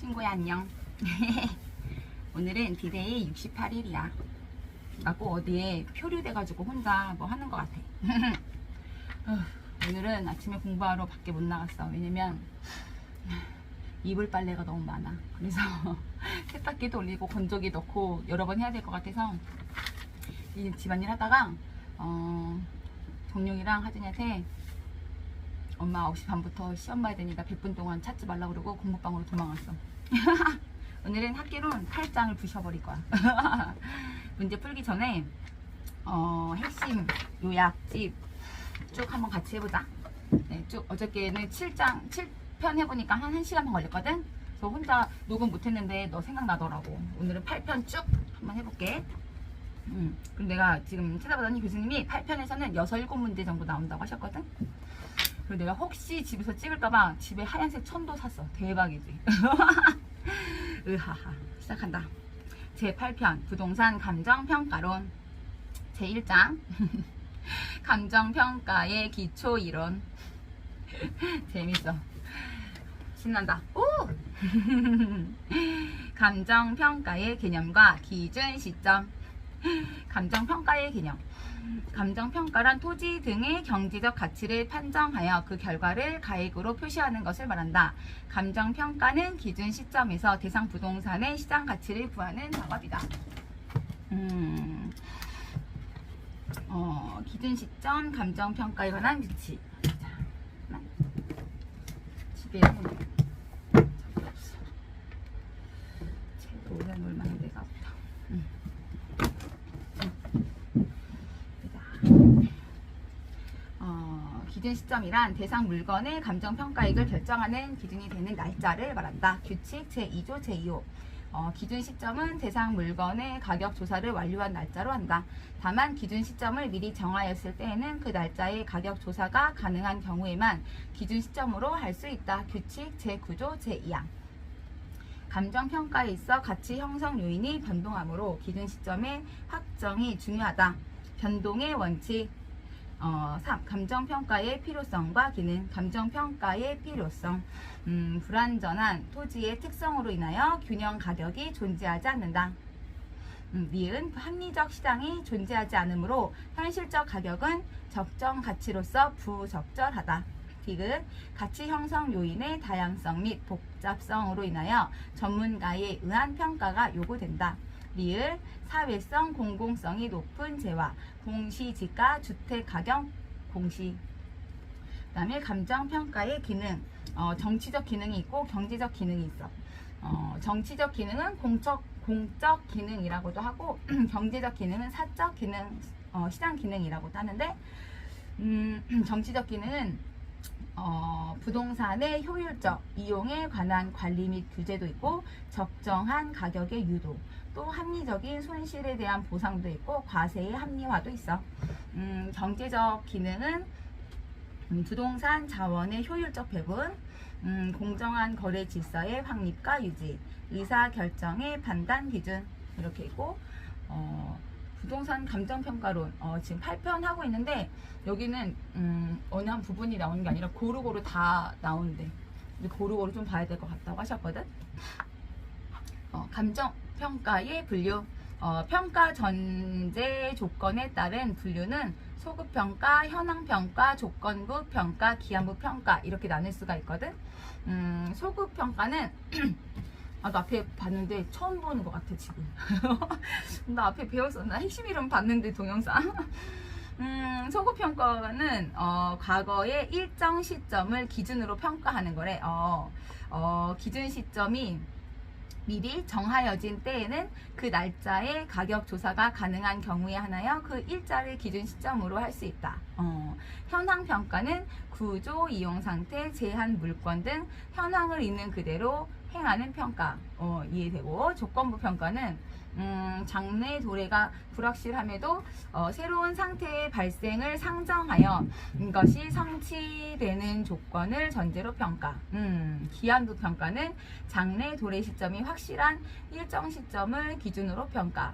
친구야 안녕. 오늘은 디데이 68일이야. 나고 어디에 표류돼가지고 혼자 뭐 하는 것 같아. 오늘은 아침에 공부하러 밖에 못 나갔어. 왜냐면 이불 빨래가 너무 많아. 그래서 세탁기 돌리고 건조기 넣고 여러 번 해야 될 것 같아서 이 집안일 하다가 정룡이랑 하진이한테 엄마 9시 반부터 시험 봐야 되니까 100분 동안 찾지 말라고 그러고 공부방으로 도망갔어. 오늘은 학기론 8장을 부셔버릴 거야. 문제 풀기 전에 핵심 요약집 쭉 한번 같이 해보자. 네, 쭉 어저께는 7편 해보니까 한 1시간만 걸렸거든. 그래서 혼자 녹음 못했는데 너 생각나더라고. 오늘은 8편 쭉 한번 해볼게. 그럼 내가 지금 찾아보더니 교수님이 8편에서는 6, 7문제 정도 나온다고 하셨거든. 그리고 내가 혹시 집에서 찍을까봐 집에 하얀색 천도 샀어. 대박이지. 으하하. 시작한다. 제8편 부동산 감정평가론 제1장 감정평가의 기초이론. 재밌어. 신난다. 오! 감정평가의 개념과 기준 시점. 감정평가의 개념. 감정평가란 토지 등의 경제적 가치를 판정하여 그 결과를 가액으로 표시하는 것을 말한다. 감정평가는 기준 시점에서 대상 부동산의 시장 가치를 구하는 작업이다. 기준 시점 감정평가에 관한 규칙. 집에는 저기 없어. 책을 올려놓을 만한 데가 없다. 기준 시점이란 대상 물건의 감정평가액을 결정하는 기준이 되는 날짜를 말한다. 규칙 제2조 제2호. 기준 시점은 대상 물건의 가격 조사를 완료한 날짜로 한다. 다만 기준 시점을 미리 정하였을 때에는 그 날짜의 가격 조사가 가능한 경우에만 기준 시점으로 할 수 있다. 규칙 제9조 제2항. 감정평가에 있어 가치 형성 요인이 변동하므로 기준 시점의 확정이 중요하다. 변동의 원칙. 3. 감정평가의 필요성과 기능. 감정평가의 필요성. 불완전한 토지의 특성으로 인하여 균형 가격이 존재하지 않는다. 니은 합리적 시장이 존재하지 않으므로 현실적 가격은 적정 가치로서 부적절하다. 디귿 가치 형성 요인의 다양성 및 복잡성으로 인하여 전문가에 의한 평가가 요구된다. 리을 사회성 공공성이 높은 재화 공시지가 주택가격 공시. 그 다음에 감정평가의 기능. 정치적 기능이 있고 경제적 기능이 있어. 정치적 기능은 공적 기능이라고도 하고 경제적 기능은 사적 기능, 시장 기능이라고도 하는데 정치적 기능은 부동산의 효율적 이용에 관한 관리 및 규제도 있고 적정한 가격의 유도, 또 합리적인 손실에 대한 보상도 있고 과세의 합리화도 있어. 경제적 기능은 부동산 자원의 효율적 배분, 공정한 거래 질서의 확립과 유지, 의사결정의 판단 기준 이렇게 있고 부동산 감정평가론 지금 8편 하고 있는데 여기는 어느 한 부분이 나오는 게 아니라 고루고루 다 나오는데 고루고루 좀 봐야 될 것 같다고 하셨거든. 감정평가의 분류. 평가 전제 조건에 따른 분류는 소급평가, 현황평가, 조건부 평가, 기한부 평가 이렇게 나눌 수가 있거든. 소급평가는 나 앞에 봤는데 처음 보는 것 같아 지금. 나 앞에 배웠어. 나 핵심 이름 봤는데 동영상. 소급평가는 과거의 일정 시점을 기준으로 평가하는 거래. 기준 시점이 미리 정하여진 때에는 그 날짜에 가격 조사가 가능한 경우에 하나여 그 일자를 기준 시점으로 할 수 있다. 현황 평가는 구조, 이용 상태, 제한 물권 등 현황을 있는 그대로 행하는 평가. 이해되고, 조건부 평가는 장래 도래가 불확실함에도 새로운 상태의 발생을 상정하여 이것이 성취되는 조건을 전제로 평가. 기한부 평가는 장래 도래 시점이 확실한 일정 시점을 기준으로 평가.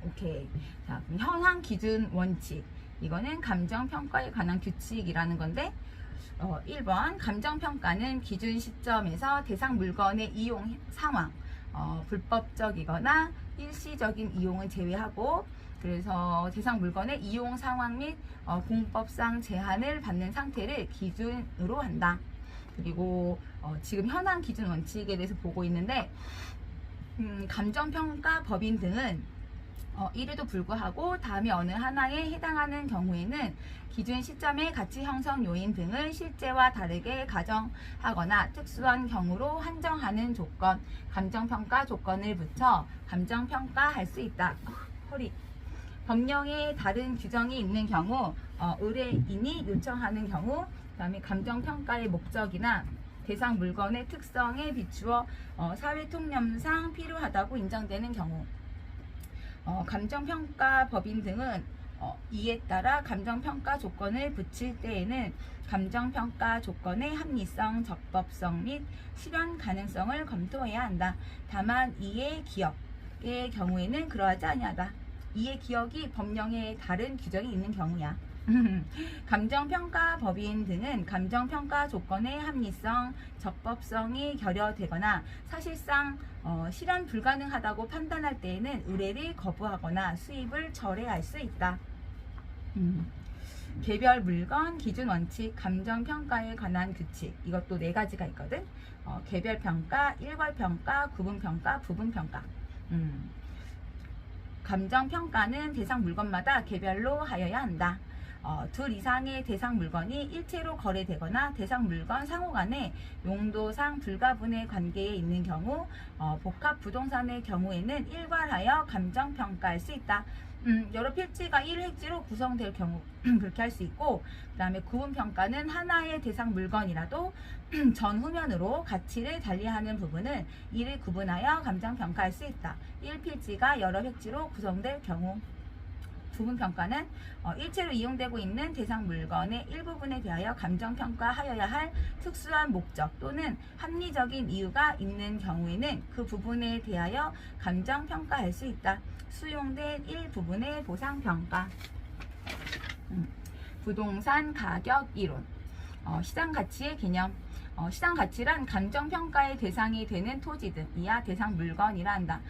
오케이. 자, 현황 기준 원칙. 이거는 감정평가에 관한 규칙이라는 건데 1번 감정평가는 기준 시점에서 대상 물건의 이용 상황, 불법적이거나 일시적인 이용은 제외하고, 그래서 대상 물건의 이용 상황 및 공법상 제한을 받는 상태를 기준으로 한다. 그리고 지금 현행 기준 원칙에 대해서 보고 있는데, 감정평가 법인 등은 이래도 불구하고 다음에 어느 하나에 해당하는 경우에는 기준 시점의 가치 형성 요인 등을 실제와 다르게 가정하거나 특수한 경우로 한정하는 조건, 감정평가 조건을 붙여 감정평가할 수 있다. 허리. 법령에 다른 규정이 있는 경우, 의뢰인이 요청하는 경우, 그 다음에 감정평가의 목적이나 대상 물건의 특성에 비추어 사회통념상 필요하다고 인정되는 경우, 감정평가 법인 등은 이에 따라 감정평가 조건을 붙일 때에는 감정평가 조건의 합리성, 적법성 및 실현 가능성을 검토해야 한다. 다만 이해 기억의 경우에는 그러하지 아니하다. 이해 기억이 법령에 다른 규정이 있는 경우야. 감정평가 법인 등은 감정평가 조건의 합리성, 적법성이 결여되거나 사실상 실현 불가능하다고 판단할 때에는 의뢰를 거부하거나 수입을 철회할 수 있다. 개별 물건, 기준 원칙, 감정평가에 관한 규칙, 이것도 4가지가 있거든. 개별평가, 일괄평가, 구분평가, 부분평가. 감정평가는 대상 물건마다 개별로 하여야 한다. 둘 이상의 대상 물건이 일체로 거래되거나 대상 물건 상호 간에 용도상 불가분의 관계에 있는 경우, 복합 부동산의 경우에는 일괄하여 감정평가할 수 있다. 여러 필지가 1획지로 구성될 경우 그렇게 할 수 있고, 그 다음에 구분평가는 하나의 대상 물건이라도 전후면으로 가치를 달리하는 부분은 이를 구분하여 감정평가할 수 있다. 1필지가 여러 획지로 구성될 경우. 부분평가는 일체로 이용되고 있는 대상 물건의 일부분에 대하여 감정평가하여야 할 특수한 목적 또는 합리적인 이유가 있는 경우에는 그 부분에 대하여 감정평가할 수 있다. 수용된 일부분의 보상평가. 부동산 가격 이론. 시장 가치의 개념. 시장 가치란 감정평가의 대상이 되는 토지 등 이하 대상 물건이라 한다.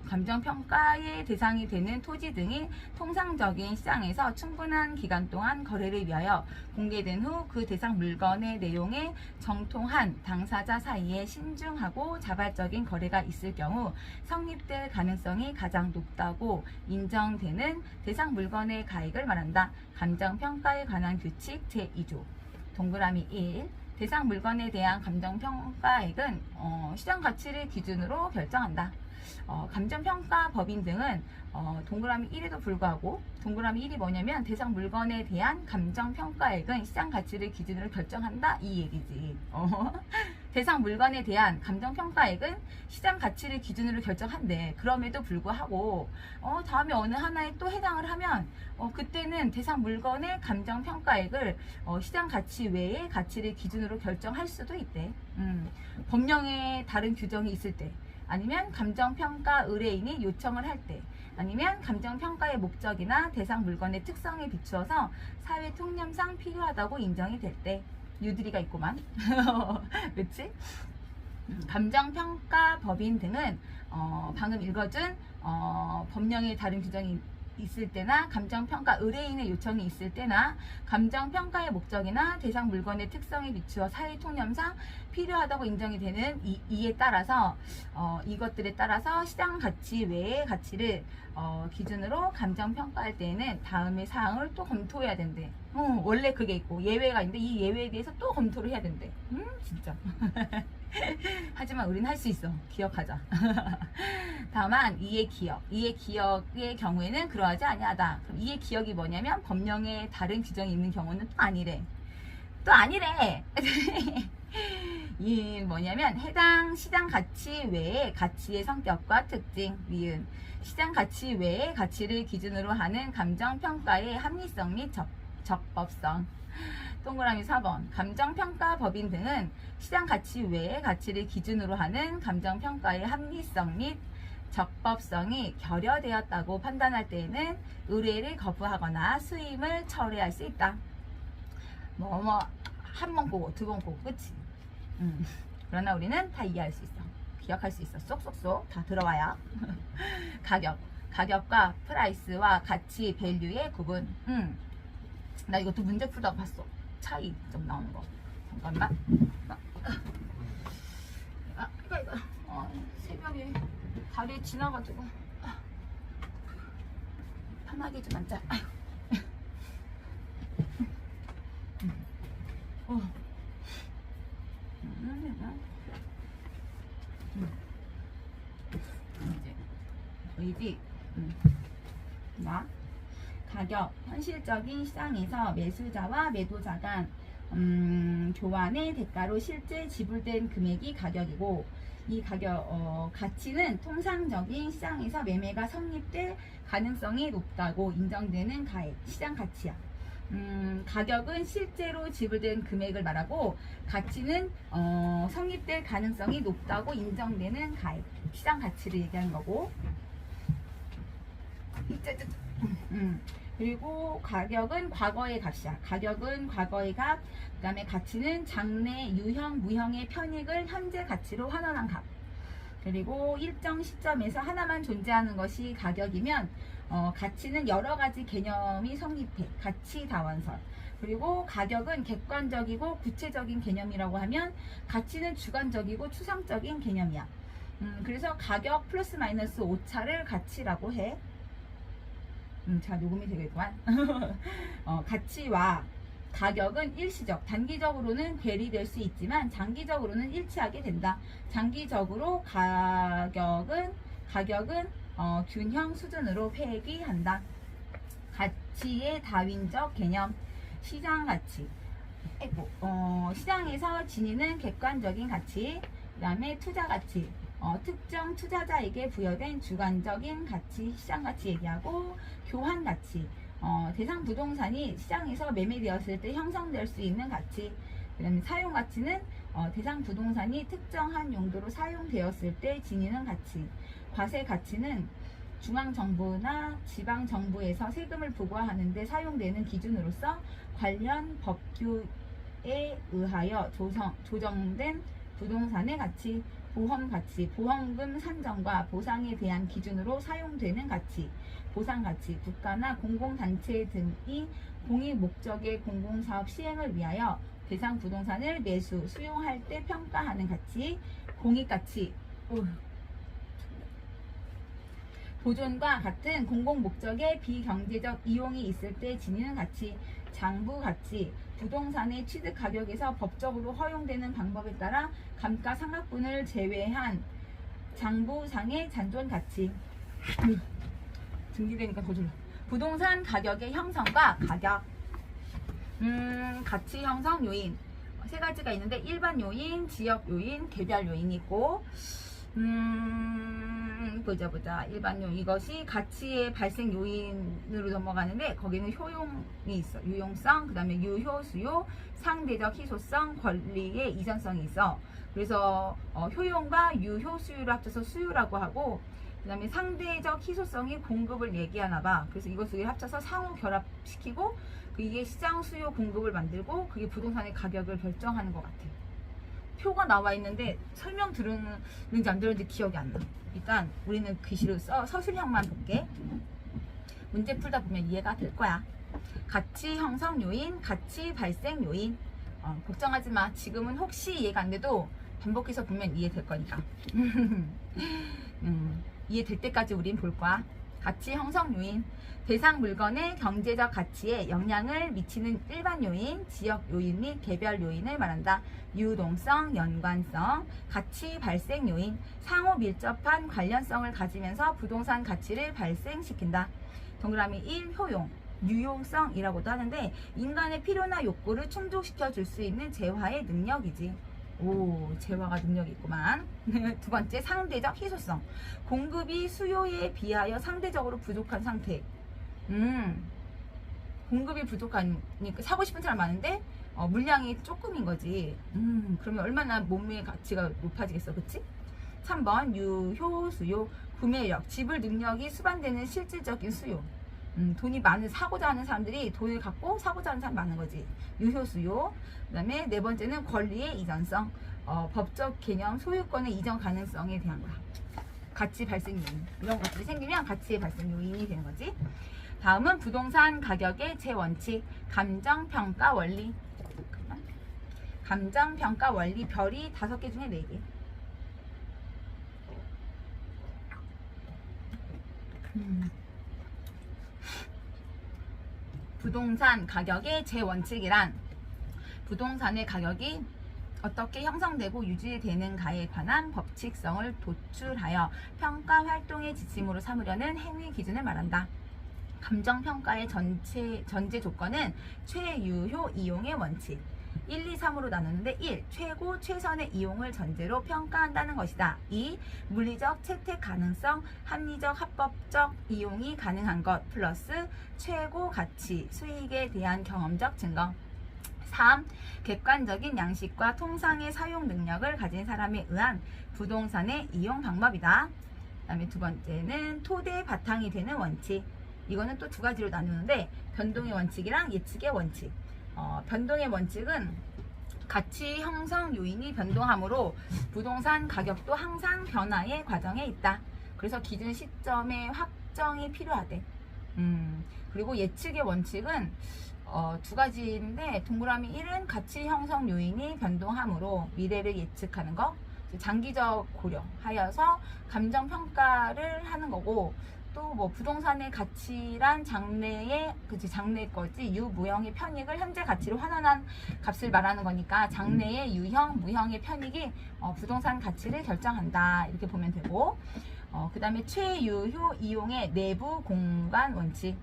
감정평가의 대상이 되는 토지 등이 통상적인 시장에서 충분한 기간 동안 거래를 위하여 공개된 후 그 대상 물건의 내용에 정통한 당사자 사이에 신중하고 자발적인 거래가 있을 경우 성립될 가능성이 가장 높다고 인정되는 대상 물건의 가액을 말한다. 감정평가에 관한 규칙 제2조. 동그라미 1. 대상 물건에 대한 감정평가액은 시장 가치를 기준으로 결정한다. 감정평가 법인 등은 동그라미 1에도 불구하고, 동그라미 1이 뭐냐면 대상 물건에 대한 감정평가액은 시장 가치를 기준으로 결정한다 이 얘기지. 대상 물건에 대한 감정평가액은 시장 가치를 기준으로 결정한대. 그럼에도 불구하고 다음에 어느 하나에 또 해당을 하면 그때는 대상 물건의 감정평가액을 시장 가치 외의 가치를 기준으로 결정할 수도 있대. 법령에 다른 규정이 있을 때, 아니면 감정평가 의뢰인이 요청을 할 때, 아니면 감정평가의 목적이나 대상 물건의 특성에 비추어서 사회 통념상 필요하다고 인정이 될 때. 유들이가 있구만. 그치? 감정평가 법인 등은 방금 읽어준 법령에 다른 규정이 있을 때나 감정평가 의뢰인의 요청이 있을 때나 감정평가의 목적이나 대상 물건의 특성에 비추어 사회통념상 필요하다고 인정이 되는 이에 따라서 이것들에 따라서 시장 가치 외의 가치를 기준으로 감정평가할 때에는 다음의 사항을 또 검토해야 된대. 원래 그게 있고 예외가 있는데 이 예외에 대해서 또 검토를 해야 된대. 진짜. 하지만 우리는 할 수 있어. 기억하자. 다만 이해 기억의 경우에는 그러하지 아니하다. 그럼 이해 기억이 뭐냐면 법령에 다른 규정이 있는 경우는 또 아니래. 또 아니래. 이 뭐냐면 해당 시장 가치 외의 가치의 성격과 특징, 미은 시장 가치 외의 가치를 기준으로 하는 감정평가의 합리성 및 적법성. 동그라미 4번. 감정평가 법인 등은 시장 가치 외의 가치를 기준으로 하는 감정평가의 합리성 및 적법성이 결여되었다고 판단할 때에는 의뢰를 거부하거나 수임을 철회할 수 있다. 뭐 한 번 보고 두 번 보고 그치? 그러나 우리는 다 이해할 수 있어. 기억할 수 있어. 쏙쏙쏙 다 들어와야. 가격과 프라이스와 가치, 밸류의 구분. 나 이것도 문제 풀다가 봤어. 차이 좀 나오는 거. 잠깐만. 이거. 새벽에 다리에 지나가지고 편하게 좀 앉자. 이제 보이지? 나 가격, 현실적인 시장에서 매수자와 매도자 간 교환의 대가로 실제 지불된 금액이 가격이고, 이 가치는 통상적인 시장에서 매매가 성립될 가능성이 높다고 인정되는 시장 가치야. 가격은 실제로 지불된 금액을 말하고, 가치는 성립될 가능성이 높다고 인정되는 시장 가치를 얘기하는 거고. 그리고 가격은 과거의 값이야. 가격은 과거의 값. 그 다음에 가치는 장래, 유형, 무형의 편익을 현재 가치로 환원한 값. 그리고 일정 시점에서 하나만 존재하는 것이 가격이면 가치는 여러 가지 개념이 성립해. 가치 다원설. 그리고 가격은 객관적이고 구체적인 개념이라고 하면, 가치는 주관적이고 추상적인 개념이야. 그래서 가격 플러스 마이너스 오차를 가치라고 해. 자, 녹음이 되겠구만. 가치와 가격은 일시적, 단기적으로는 괴리될 수 있지만 장기적으로는 일치하게 된다. 장기적으로 가격은 균형 수준으로 회귀한다. 가치의 다윈적 개념, 시장 가치. 시장에서 지니는 객관적인 가치, 그 다음에 투자 가치. 특정 투자자에게 부여된 주관적인 가치, 시장 가치 얘기하고, 교환 가치, 대상 부동산이 시장에서 매매되었을 때 형성될 수 있는 가치. 그 다음에 사용 가치는 대상 부동산이 특정한 용도로 사용되었을 때 지니는 가치. 과세 가치는 중앙정부나 지방정부에서 세금을 부과하는 데 사용되는 기준으로서 관련 법규에 의하여 조정된 부동산의 가치. 보험 가치, 보험금 산정과 보상에 대한 기준으로 사용되는 가치. 보상 가치, 국가나 공공단체 등이 공익 목적의 공공사업 시행을 위하여 대상 부동산을 매수, 수용할 때 평가하는 가치. 공익 가치, 보존과 같은 공공 목적의 비경제적 이용이 있을 때 지니는 가치. 장부 가치, 부동산의 취득 가격에서 법적으로 허용되는 방법에 따라 감가상각분을 제외한 장부상의 잔존 가치. 등기되니까 더 졸려. 부동산 가격의 형성과 가격. 가치 형성 요인 세 가지가 있는데, 일반 요인, 지역 요인, 개별 요인이 있고, 보자. 일반 요인, 이것이 가치의 발생 요인으로 넘어가는데, 거기는 효용이 있어. 유용성, 그 다음에 유효, 수요, 상대적 희소성, 권리의 이전성이 있어. 그래서 효용과 유효, 수요를 합쳐서 수요라고 하고, 그 다음에 상대적 희소성이 공급을 얘기하나 봐. 그래서 이것을 합쳐서 상호 결합시키고, 이게 시장 수요 공급을 만들고, 그게 부동산의 가격을 결정하는 것 같아. 표가 나와 있는데 설명 들었는지 안 들었는지 기억이 안 나. 일단 우리는 글씨로 서술형만 볼게. 문제 풀다 보면 이해가 될 거야. 가치 형성 요인, 가치 발생 요인. 걱정하지 마. 지금은 혹시 이해가 안 돼도 반복해서 보면 이해될 거니까. 이해될 때까지 우린 볼 거야. 가치 형성 요인, 대상 물건의 경제적 가치에 영향을 미치는 일반 요인, 지역 요인 및 개별 요인을 말한다. 유동성, 연관성, 가치 발생 요인, 상호 밀접한 관련성을 가지면서 부동산 가치를 발생시킨다. 동그라미 1, 효용, 유용성이라고도 하는데, 인간의 필요나 욕구를 충족시켜 줄 수 있는 재화의 능력이지. 오, 재화가 능력이 있구만. 두 번째, 상대적 희소성, 공급이 수요에 비하여 상대적으로 부족한 상태. 공급이 부족하니까 사고 싶은 사람 많은데 물량이 조금인 거지. 그러면 얼마나 몸의 가치가 높아지겠어, 그치? 3번 유효, 수요, 구매력, 지불 능력이 수반되는 실질적인 수요. 돈이 많은 사고자 하는 사람들이 돈을 갖고 사고자 하는 사람이 많은 거지. 유효 수요. 그다음에 네 번째는 권리의 이전성. 법적 개념 소유권의 이전 가능성에 대한 거야. 가치 발생 요인. 이런 것들이 생기면 가치의 발생 요인이 되는 거지. 다음은 부동산 가격의 제원칙, 감정평가 원리. 감정평가 원리 별이 5개 중에 4개. 부동산 가격의 제원칙이란 부동산의 가격이 어떻게 형성되고 유지되는가에 관한 법칙성을 도출하여 평가 활동의 지침으로 삼으려는 행위 기준을 말한다. 감정평가의 전제 조건은 최유효 이용의 원칙. 1, 2, 3으로 나누는데 1. 최고 최선의 이용을 전제로 평가한다는 것이다. 2. 물리적 채택 가능성, 합리적 합법적 이용이 가능한 것 플러스 최고 가치, 수익에 대한 경험적 증거. 3. 객관적인 양식과 통상의 사용 능력을 가진 사람에 의한 부동산의 이용 방법이다. 그 다음에 두 번째는 토대의 바탕이 되는 원칙. 이거는 또 2가지로 나누는데 변동의 원칙이랑 예측의 원칙. 변동의 원칙은 가치 형성 요인이 변동하므로 부동산 가격도 항상 변화의 과정에 있다. 그래서 기준 시점의 확정이 필요하대. 그리고 예측의 원칙은 2가지인데 동그라미 1은 가치 형성 요인이 변동하므로 미래를 예측하는 거, 장기적 고려하여서 감정 평가를 하는 거고, 또 뭐 부동산의 가치란 장래의 장래 거지 유무형의 편익을 현재 가치로 환원한 값을 말하는 거니까 장래의 유형 무형의 편익이 부동산 가치를 결정한다, 이렇게 보면 되고, 그 다음에 최유효 이용의 내부 공간 원칙.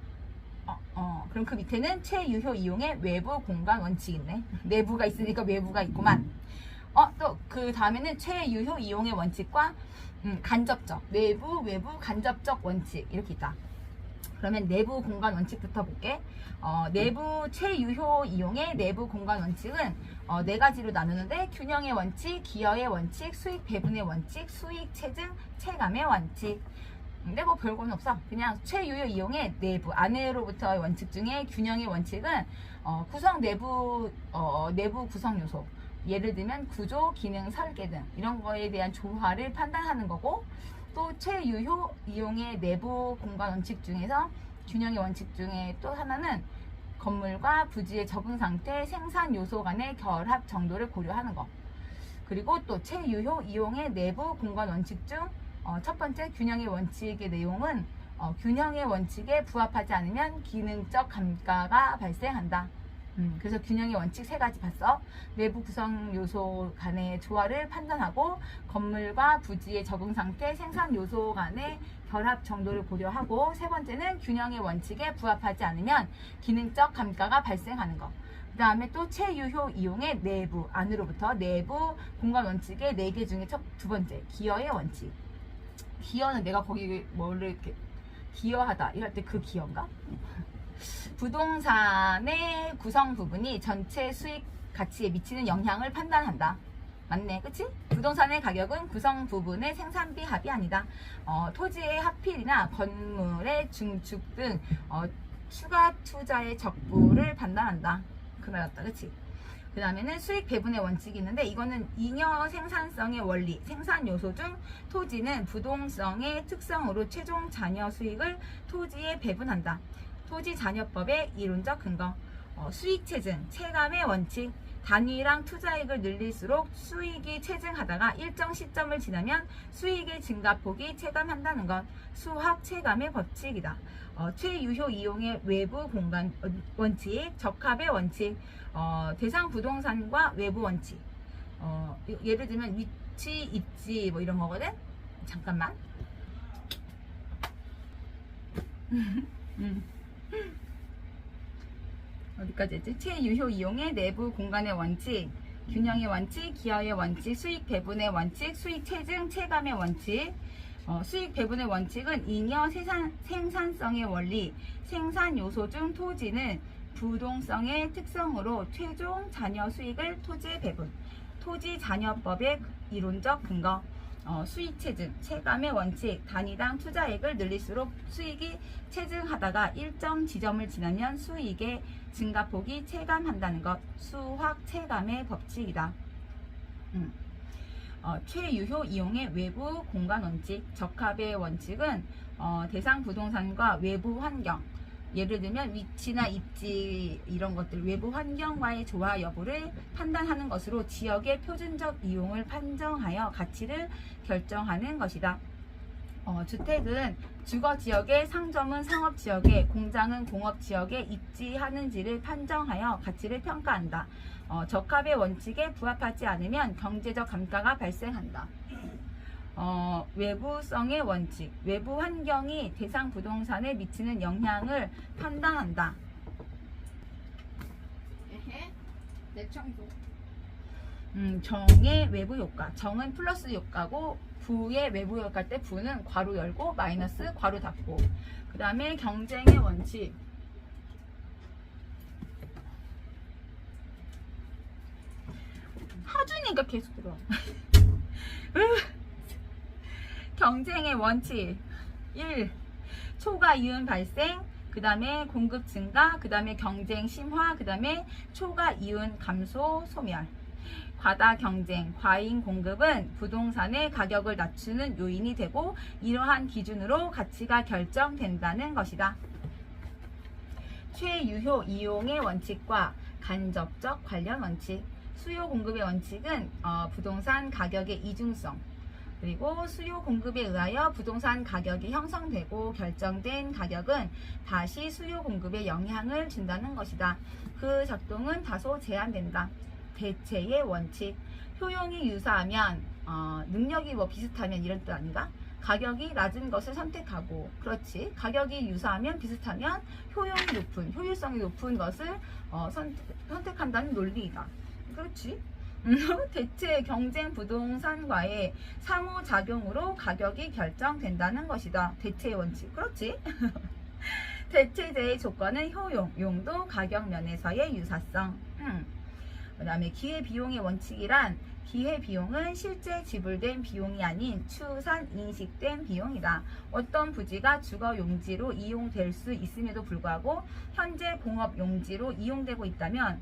그럼 그 밑에는 최유효 이용의 외부 공간 원칙 있네. 내부가 있으니까 외부가 있구만. 또 그 다음에는 최유효 이용의 원칙과 간접적, 내부, 외부, 간접적 원칙 이렇게 있다. 그러면 내부 공간 원칙부터 볼게. 내부 최유효 이용의 내부 공간 원칙은 4가지로 나누는데 균형의 원칙, 기여의 원칙, 수익 배분의 원칙, 수익 체증, 체감의 원칙. 근데 뭐 별건 없어. 그냥 최유효 이용의 내부, 안으로부터의 원칙 중에 균형의 원칙은 구성 내부 구성 요소. 예를 들면 구조, 기능, 설계 등 이런 거에 대한 조화를 판단하는 거고, 또 최유효 이용의 내부 공간 원칙 중에서 균형의 원칙 중에 또 하나는 건물과 부지의 적응 상태, 생산 요소 간의 결합 정도를 고려하는 거. 그리고 또 최유효 이용의 내부 공간 원칙 중 첫 번째 균형의 원칙의 내용은 균형의 원칙에 부합하지 않으면 기능적 감가가 발생한다. 그래서 균형의 원칙 3가지 봤어. 내부 구성 요소 간의 조화를 판단하고, 건물과 부지의 적응 상태, 생산 요소 간의 결합 정도를 고려하고, 3번째는 균형의 원칙에 부합하지 않으면 기능적 감가가 발생하는 거. 그 다음에 또 최유효 이용의 내부, 안으로부터 내부 공간 원칙의 4개 중에 2번째 기여의 원칙. 기여는 내가 거기 뭐를 이렇게 기여하다 이럴 때 그 기여인가? 부동산의 구성 부분이 전체 수익 가치에 미치는 영향을 판단한다. 맞네, 그치? 부동산의 가격은 구성 부분의 생산비 합이 아니다. 토지의 합필이나 건물의 증축 등 추가 투자의 적부를 판단한다. 그 말 같다, 그치? 그 다음에는 수익 배분의 원칙이 있는데, 이거는 잉여 생산성의 원리, 생산 요소 중 토지는 부동성의 특성으로 최종 잔여 수익을 토지에 배분한다. 토지 잔여법의 이론적 근거. 수익 체증, 체감의 원칙. 단위랑 투자액을 늘릴수록 수익이 체증하다가 일정 시점을 지나면 수익의 증가폭이 체감한다는 것. 수학 체감의 법칙이다. 최유효 이용의 외부 공간 원칙, 적합의 원칙, 대상 부동산과 외부 원칙. 예를 들면 위치, 입지 뭐 이런 거거든. 잠깐만. 어디까지 했지? 최유효 이용의 내부 공간의 원칙, 균형의 원칙, 기여의 원칙, 수익 배분의 원칙, 수익 체증, 체감의 원칙. 수익 배분의 원칙은 잉여 생산성의 원리, 생산 요소 중 토지는 부동성의 특성으로 최종 잔여 수익을 토지에 배분. 토지 잔여법의 이론적 근거. 수익 체증, 체감의 원칙, 단위당 투자액을 늘릴수록 수익이 체증하다가 일정 지점을 지나면 수익의 증가폭이 체감한다는 것, 수확 체감의 법칙이다. 최유효 이용의 외부 공간 원칙, 적합의 원칙은 대상 부동산과 외부 환경, 예를 들면 위치나 입지 이런 것들 외부 환경과의 조화 여부를 판단하는 것으로 지역의 표준적 이용을 판정하여 가치를 결정하는 것이다. 주택은 주거지역에, 상점은 상업지역에, 공장은 공업지역에 입지하는지를 판정하여 가치를 평가한다. 적합의 원칙에 부합하지 않으면 경제적 감가가 발생한다. 외부성의 원칙, 외부 환경이 대상 부동산에 미치는 영향을 판단한다. 내청도. 정의 외부 효과, 정은 플러스 효과고 부의 외부 효과일 때 부는 괄호 열고 마이너스 괄호 닫고. 그 다음에 경쟁의 원칙, 하주니까 계속 들어. 경쟁의 원칙 1. 초과 이윤 발생, 그 다음에 공급 증가, 그 다음에 경쟁 심화, 그 다음에 초과 이윤 감소 소멸. 과다 경쟁, 과잉 공급은 부동산의 가격을 낮추는 요인이 되고 이러한 기준으로 가치가 결정된다는 것이다. 최유효 이용의 원칙과 간접적 관련 원칙, 수요 공급의 원칙은 부동산 가격의 이중성, 그리고 수요 공급에 의하여 부동산 가격이 형성되고 결정된 가격은 다시 수요 공급에 영향을 준다는 것이다. 그 작동은 다소 제한된다. 대체의 원칙, 효용이 유사하면 능력이 비슷하면 이런 뜻 아닌가? 가격이 낮은 것을 선택하고, 그렇지, 가격이 유사하면 비슷하면 효용이 높은, 효율성이 높은 것을 선택한다는 논리이다. 그렇지. 대체 경쟁 부동산과의 상호작용으로 가격이 결정된다는 것이다. 대체의 원칙. 그렇지. 대체제의 조건은 효용, 용도, 가격 면에서의 유사성. 그 다음에 기회비용의 원칙이란, 기회비용은 실제 지불된 비용이 아닌 추산 인식된 비용이다. 어떤 부지가 주거용지로 이용될 수 있음에도 불구하고 현재 공업용지로 이용되고 있다면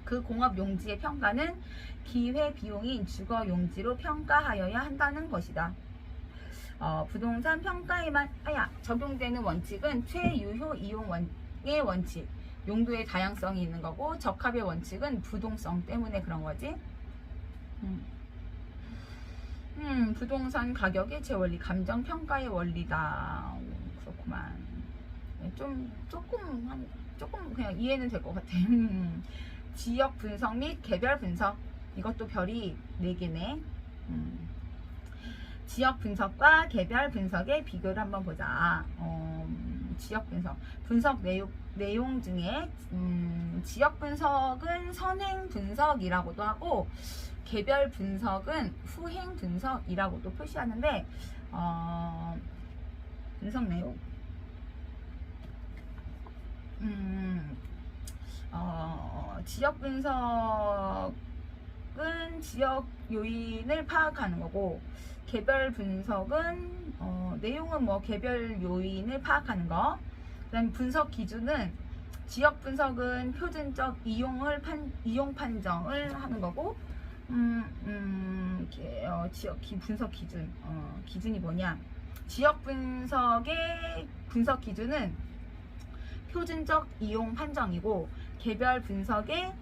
그 공업용지의 평가는 기회비용인 주거용지로 평가하여야 한다는 것이다. 부동산 평가에만 적용되는 원칙은 최유효 이용의 원칙, 용도의 다양성이 있는 거고, 적합의 원칙은 부동성 때문에 그런 거지. 부동산 가격의 제원리, 감정평가의 원리다. 그렇구만. 조금 그냥 이해는 될 것 같아. 지역 분석 및 개별 분석, 이것도 별이 4개네. 지역 분석과 개별 분석의 비교를 한번 보자. 지역 분석 내용 중에 지역 분석은 선행 분석이라고도 하고 개별 분석은 후행 분석이라고도 표시하는데, 분석 내용, 지역 분석은 지역 요인을 파악하는 거고, 개별 분석은 내용은 개별 요인을 파악하는 거. 그다음 분석 기준은, 지역 분석은 표준적 이용 판정을 하는 거고, 지역 분석 기준이 뭐냐? 지역 분석의 분석 기준은 표준적 이용 판정이고, 개별 분석의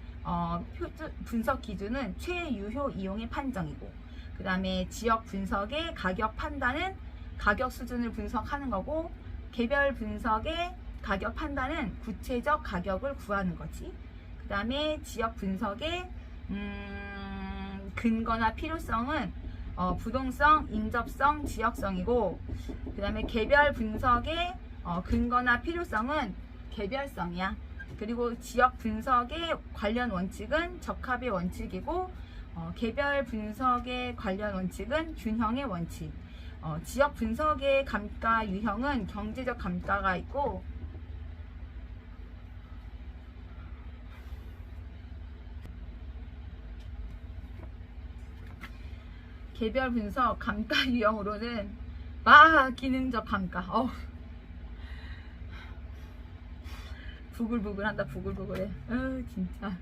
분석 기준은 최유효 이용의 판정이고, 그 다음에 지역 분석의 가격 판단은 가격 수준을 분석하는 거고, 개별 분석의 가격 판단은 구체적 가격을 구하는 거지. 그 다음에 지역 분석의 근거나 필요성은 부동성, 인접성, 지역성이고, 그 다음에 개별 분석의 근거나 필요성은 개별성이야. 그리고 지역 분석의 관련 원칙은 적합의 원칙이고, 개별 분석의 관련 원칙은 균형의 원칙. 지역 분석의 감가 유형은 경제적 감가가 있고, 개별 분석 감가 유형으로는 기능적 감가. 부글부글한다. 부글부글해. 진짜.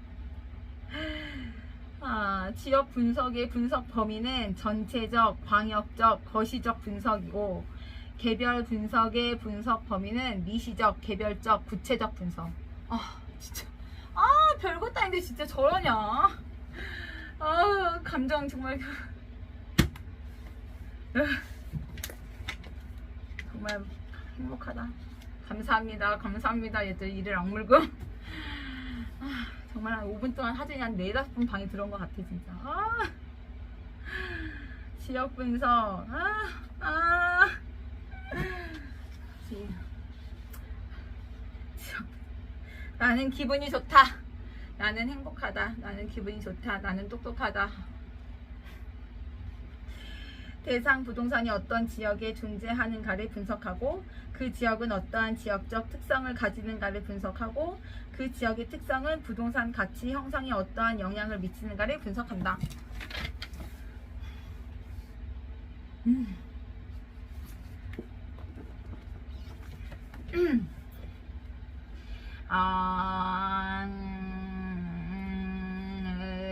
지역 분석의 분석 범위는 전체적, 광역적, 거시적 분석이고, 개별 분석의 분석 범위는 미시적, 개별적, 구체적 분석. 진짜. 별것도 아닌데 진짜 저러냐. 감정 정말. 정말 행복하다. 감사합니다. 감사합니다. 얘들 이를 악물고. 정말 한 5분 동안 하진이 한 4-5분 방에 들어온 것 같아 진짜. 지역 분석. 나는 기분이 좋다. 나는 행복하다. 나는 기분이 좋다. 나는 똑똑하다. 대상 부동산이 어떤 지역에 존재하는가를 분석하고, 그 지역은 어떠한 지역적 특성을 가지는가를 분석하고, 그 지역의 특성은 부동산 가치 형성에 어떠한 영향을 미치는가를 분석한다.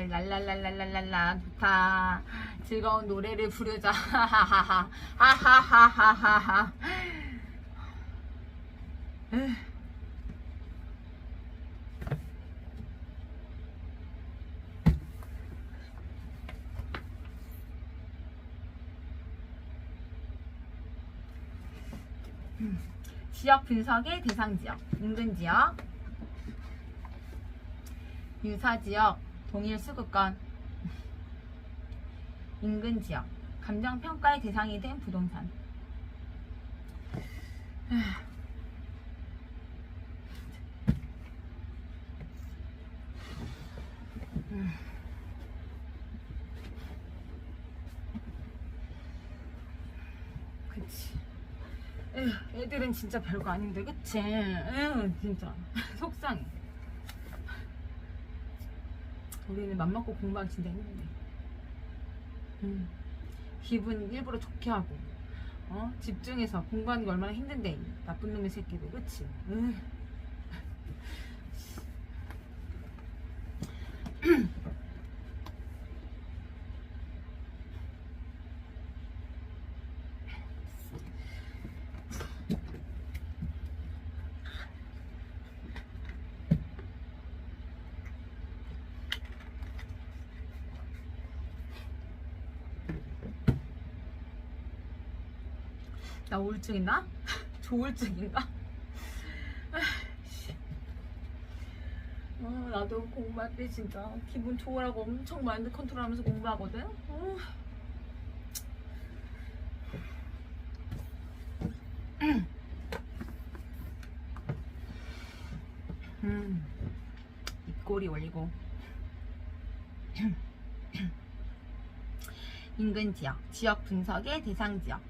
랄랄랄랄랄랄라 좋다. 즐거운 노래를 부르자. 하하하하하하. 지역 분석의 대상 지역, 인근 지역, 유사 지역, 동일 수급권, 인근 지역, 감정 평가의 대상이 된 부동산. 그치. 애들은 진짜 별거 아닌데, 그치? 진짜 속상해. 우리는 맘먹고 공부하기 진짜 힘든데. 기분 일부러 좋게 하고, 집중해서 공부하는 게 얼마나 힘든데, 이 나쁜 놈의 새끼들, 그치? 나 우울증 있나? 조울증인가? 나도 공부할 때 진짜 기분 좋으라고 엄청 마인드 컨트롤하면서 공부하거든. 입꼬리 올리고. 인근 지역, 지역 분석의 대상 지역.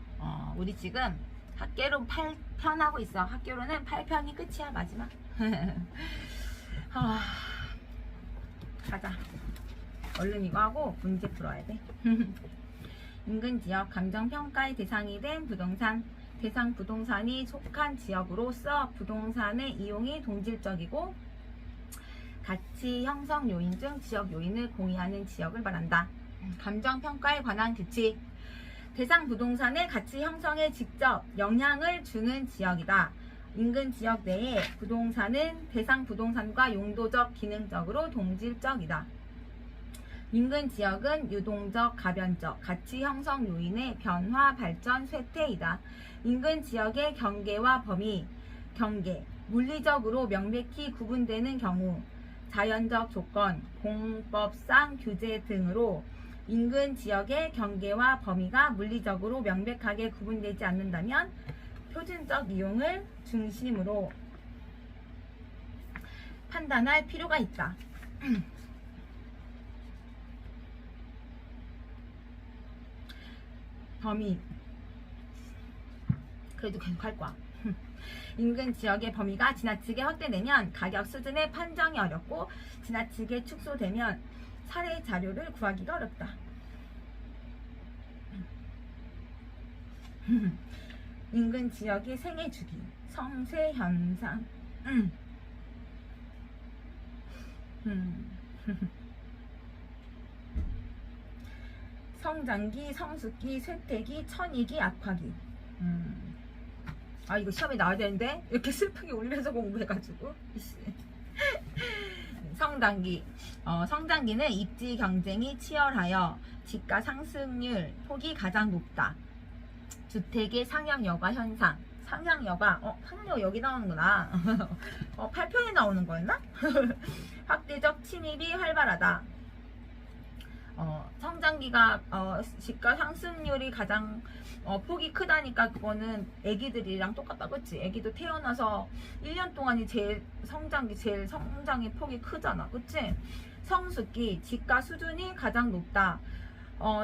우리 지금 학계로 8편 하고 있어. 학교로는 8편이 끝이야. 마지막. 가자. 얼른 이거 하고 문제 풀어야 돼. 인근 지역, 감정평가의 대상이 된 부동산. 대상 부동산이 속한 지역으로서 부동산의 이용이 동질적이고 가치 형성 요인 중 지역 요인을 공유하는 지역을 말한다. 감정평가에 관한 규칙. 대상 부동산의 가치 형성에 직접 영향을 주는 지역이다. 인근 지역 내에 부동산은 대상 부동산과 용도적, 기능적으로 동질적이다. 인근 지역은 유동적, 가변적, 가치 형성 요인의 변화, 발전, 쇠퇴이다. 인근 지역의 경계와 범위, 경계, 물리적으로 명백히 구분되는 경우, 자연적 조건, 공법상 규제 등으로 인근 지역의 경계와 범위가 물리적으로 명백하게 구분되지 않는다면 표준적 이용을 중심으로 판단할 필요가 있다. 범위. 그래도 계속 할 거야. 인근 지역의 범위가 지나치게 확대되면 가격 수준의 판정이 어렵고 지나치게 축소되면 사례 자료를 구하기가 어렵다. 인근 지역의 생애 주기, 성세 현상. 성장기, 성숙기, 쇠퇴기, 천이기, 악화기. 아 이거 시험에 나와야 되는데 이렇게 슬프게 울면서 공부해가지고. 성장기. 성장기는 입지 경쟁이 치열하여 지가 상승률 폭이 가장 높다. 주택의 상향 여가 현상. 상향 여가, 상향 여가 여기 나오는구나. 8편에 나오는 거였나? 확대적 침입이 활발하다. 성장기가 지가 상승률이 가장 폭이 크다니까 그거는 애기들이랑 똑같다, 그치? 애기도 태어나서 1년 동안이 제일 성장의 폭이 크잖아, 그치? 성숙기, 지가 수준이 가장 높다.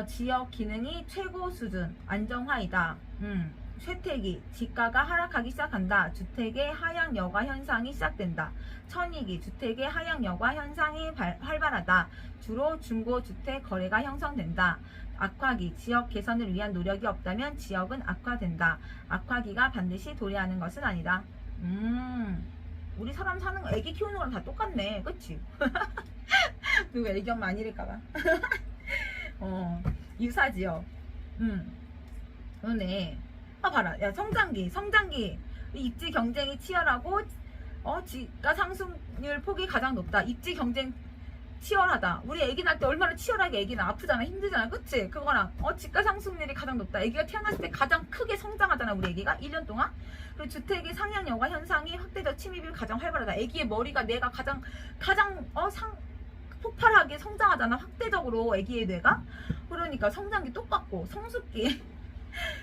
지역 기능이 최고 수준, 안정화이다. 쇠퇴기, 지가가 하락하기 시작한다. 주택의 하향 여가 현상이 시작된다. 천이기, 주택의 하향 여가 현상이 활발하다. 주로 중고주택 거래가 형성된다. 악화기, 지역 개선을 위한 노력이 없다면 지역은 악화된다. 악화기가 반드시 도래하는 것은 아니다. 우리 사람 사는 거, 애기 키우는 거랑 다 똑같네, 그치? 누구 애기 엄마 아니랄까봐. 유사지역. 그러네. 봐라. 야, 성장기. 입지 경쟁이 치열하고, 지가 상승률 폭이 가장 높다. 입지 경쟁 치열하다. 우리 애기 낳을 때 얼마나 치열하게 애기는 아프잖아, 힘들잖아, 그치? 그거랑, 지가 상승률이 가장 높다. 애기가 태어났을 때 가장 크게 성장하잖아, 우리 애기가 1년 동안. 그리고 주택의 상향 여가 현상이 확대적 침입이 가장 활발하다. 애기의 머리가 뇌가 가장 폭발하게 성장하잖아, 확대적으로 애기의 뇌가. 그러니까 성장기 똑같고, 성숙기.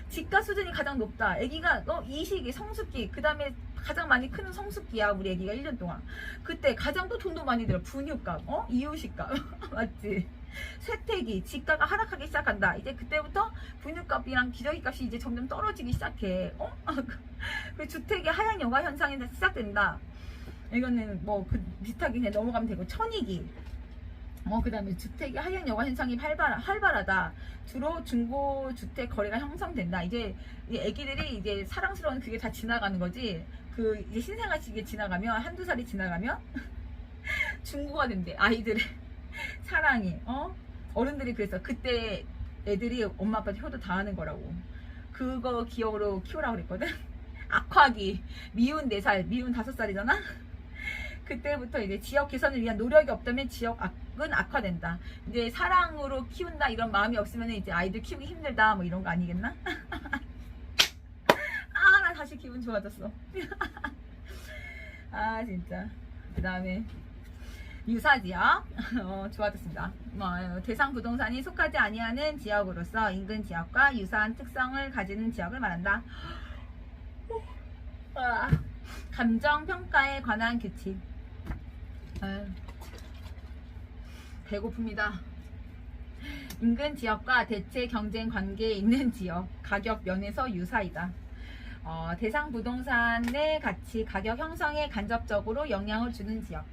지가 수준이 가장 높다. 애기가 이시기, 성숙기, 그 다음에 가장 많이 크는 성숙기야, 우리 애기가 1년 동안. 그때 가장 또 돈도 많이 들어. 분유값, 이유식값. 맞지? 쇠퇴기, 지가가 하락하기 시작한다. 이제 그때부터 분유값이랑 기저귀 값이 이제 점점 떨어지기 시작해. 그 주택의 하향 여가 현상이 시작된다. 이거는 비슷하게 그냥 넘어가면 되고. 천이기. 그 다음에 주택의 하향 여가 현상이 활발하다. 주로 중고주택 거래가 형성된다. 이제 애기들이 이제 사랑스러운 그게 다 지나가는 거지. 이제 신생아 시기에 지나가면, 한두 살이 지나가면, 중고가 된대. 아이들의 사랑이. 어른들이 그래서 그때 애들이 엄마 아빠한테 효도 다 하는 거라고. 그거 기억으로 키우라고 그랬거든. 악화기. 미운 4살, 미운 5살이잖아? 그때부터 이제 지역 개선을 위한 노력이 없다면 지역은 악화된다. 이제 사랑으로 키운다 이런 마음이 없으면 이제 아이들 키우기 힘들다 뭐 이런 거 아니겠나? 나 다시 기분 좋아졌어. 진짜. 그 다음에 유사지역. 좋아졌습니다. 대상 부동산이 속하지 아니하는 지역으로서 인근 지역과 유사한 특성을 가지는 지역을 말한다. 감정평가에 관한 규칙. 배고픕니다. 인근 지역과 대체 경쟁 관계에 있는 지역, 가격 면에서 유사이다. 대상 부동산의 가치, 가격 형성에 간접적으로 영향을 주는 지역.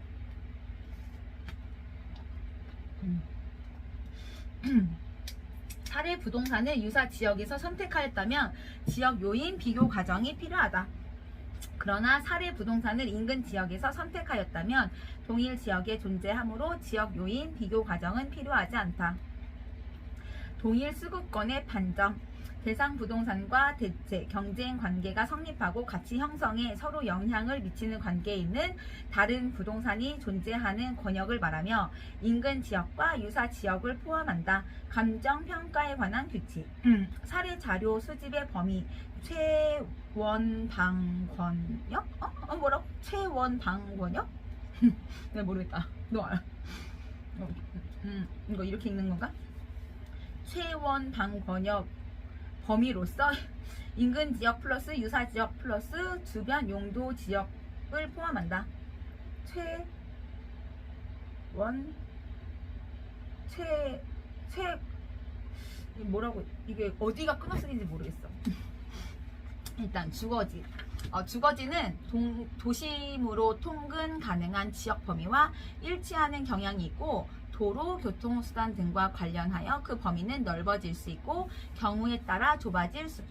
사례 부동산을 유사 지역에서 선택하였다면 지역 요인 비교 과정이 필요하다. 그러나 사례 부동산을 인근 지역에서 선택하였다면 동일 지역에 존재하므로 지역 요인 비교 과정은 필요하지 않다. 동일 수급권의 판정. 대상 부동산과 대체 경쟁 관계가 성립하고 가치 형성에 서로 영향을 미치는 관계에 있는 다른 부동산이 존재하는 권역을 말하며 인근 지역과 유사 지역을 포함한다. 감정평가에 관한 규칙. 사례 자료 수집의 범위. 최원방권역? 뭐라고? 최원방권역? 내가 모르겠다. 너 알아? 이거 이렇게 읽는 건가? 최원방권역 범위로서 인근 지역 플러스 유사 지역 플러스 주변 용도 지역을 포함한다. 뭐라고, 이게 어디가 끊어쓰기인지 모르겠어. 일단 주거지. 주거지는 도심으로 통근 가능한 지역 범위와 일치하는 경향이 있고 도로, 교통수단 등과 관련하여 그 범위는 넓어질 수 있고 경우에 따라 좁아질 수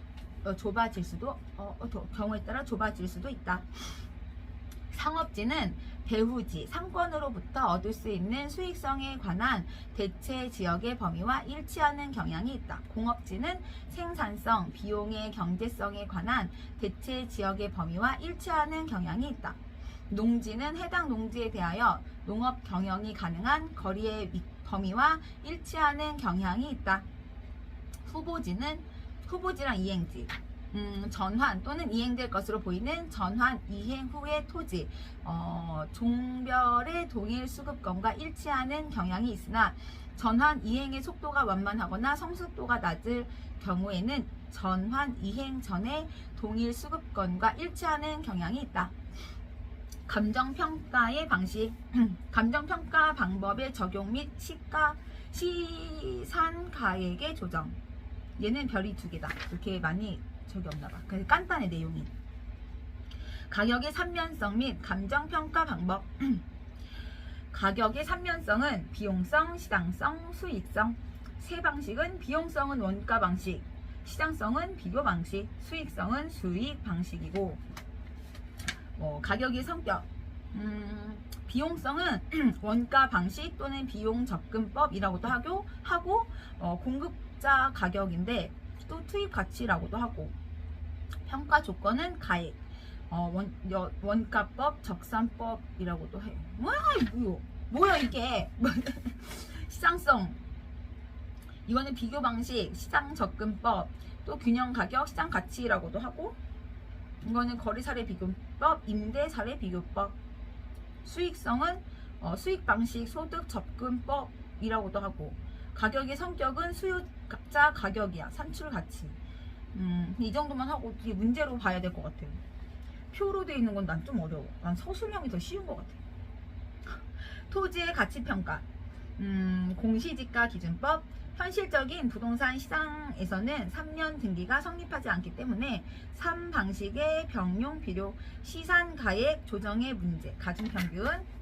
좁아질 수도 경우에 따라 좁아질 수도 있다. 상업지는 배후지, 상권으로부터 얻을 수 있는 수익성에 관한 대체 지역의 범위와 일치하는 경향이 있다. 공업지는 생산성, 비용의 경제성에 관한 대체 지역의 범위와 일치하는 경향이 있다. 농지는 해당 농지에 대하여 농업 경영이 가능한 거리의 범위와 일치하는 경향이 있다. 후보지랑 이행지, 전환 또는 이행될 것으로 보이는 전환 이행 후의 토지, 종별의 동일 수급권과 일치하는 경향이 있으나 전환 이행의 속도가 완만하거나 성숙도가 낮을 경우에는 전환 이행 전에 동일 수급권과 일치하는 경향이 있다. 감정평가의 방식, 감정평가 방법의 적용 및 시산가액의 조정. 얘는 별이 2개다. 이렇게 많이 적이 없나봐. 그래서 간단해 내용이. 가격의 삼면성 및 감정평가 방법. 가격의 삼면성은 비용성, 시장성, 수익성. 세 방식은 비용성은 원가 방식, 시장성은 비교 방식, 수익성은 수익 방식이고, 가격의 성격. 비용성은 원가 방식 또는 비용 접근법이라고도 하고 공급자 가격인데 또 투입 가치라고도 하고, 평가 조건은 가액, 원가법, 적산법이라고도 해. 뭐야 이게? 시장성, 이거는 비교 방식, 시장 접근법, 또 균형 가격, 시장 가치라고도 하고, 이거는 거래 사례 비교법, 임대 사례 비교법. 수익성은 수익 방식, 소득 접근법이라고도 하고, 가격의 성격은 수요자 가격이야, 산출 가치. 이 정도만 하고 뒤에 문제로 봐야 될 것 같아요. 표로 되어 있는 건 난 좀 어려워. 난 서술형이 더 쉬운 것 같아. 토지의 가치 평가. 공시지가 기준법. 현실적인 부동산 시장에서는 3년 등기가 성립하지 않기 때문에 3방식의 병용 필요, 시산 가액 조정의 문제, 가중평균.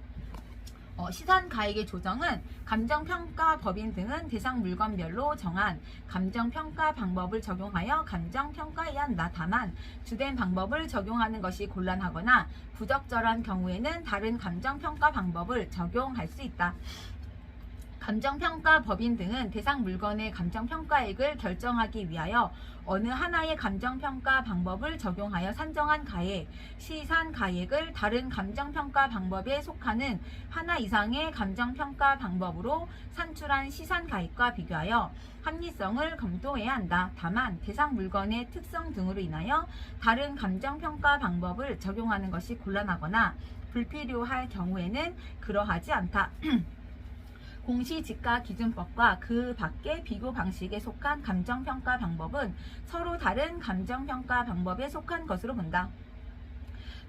시산 가액의 조정은 감정평가 법인 등은 대상 물건별로 정한 감정평가 방법을 적용하여 감정평가해야 한다. 다만 주된 방법을 적용하는 것이 곤란하거나 부적절한 경우에는 다른 감정평가 방법을 적용할 수 있다. 감정평가 법인 등은 대상 물건의 감정평가액을 결정하기 위하여 어느 하나의 감정평가 방법을 적용하여 산정한 가액, 시산 가액을 다른 감정평가 방법에 속하는 하나 이상의 감정평가 방법으로 산출한 시산 가액과 비교하여 합리성을 검토해야 한다. 다만 대상 물건의 특성 등으로 인하여 다른 감정평가 방법을 적용하는 것이 곤란하거나 불필요할 경우에는 그러하지 않다. 공시지가 기준법과 그 밖의 비교 방식에 속한 감정평가 방법은 서로 다른 감정평가 방법에 속한 것으로 본다.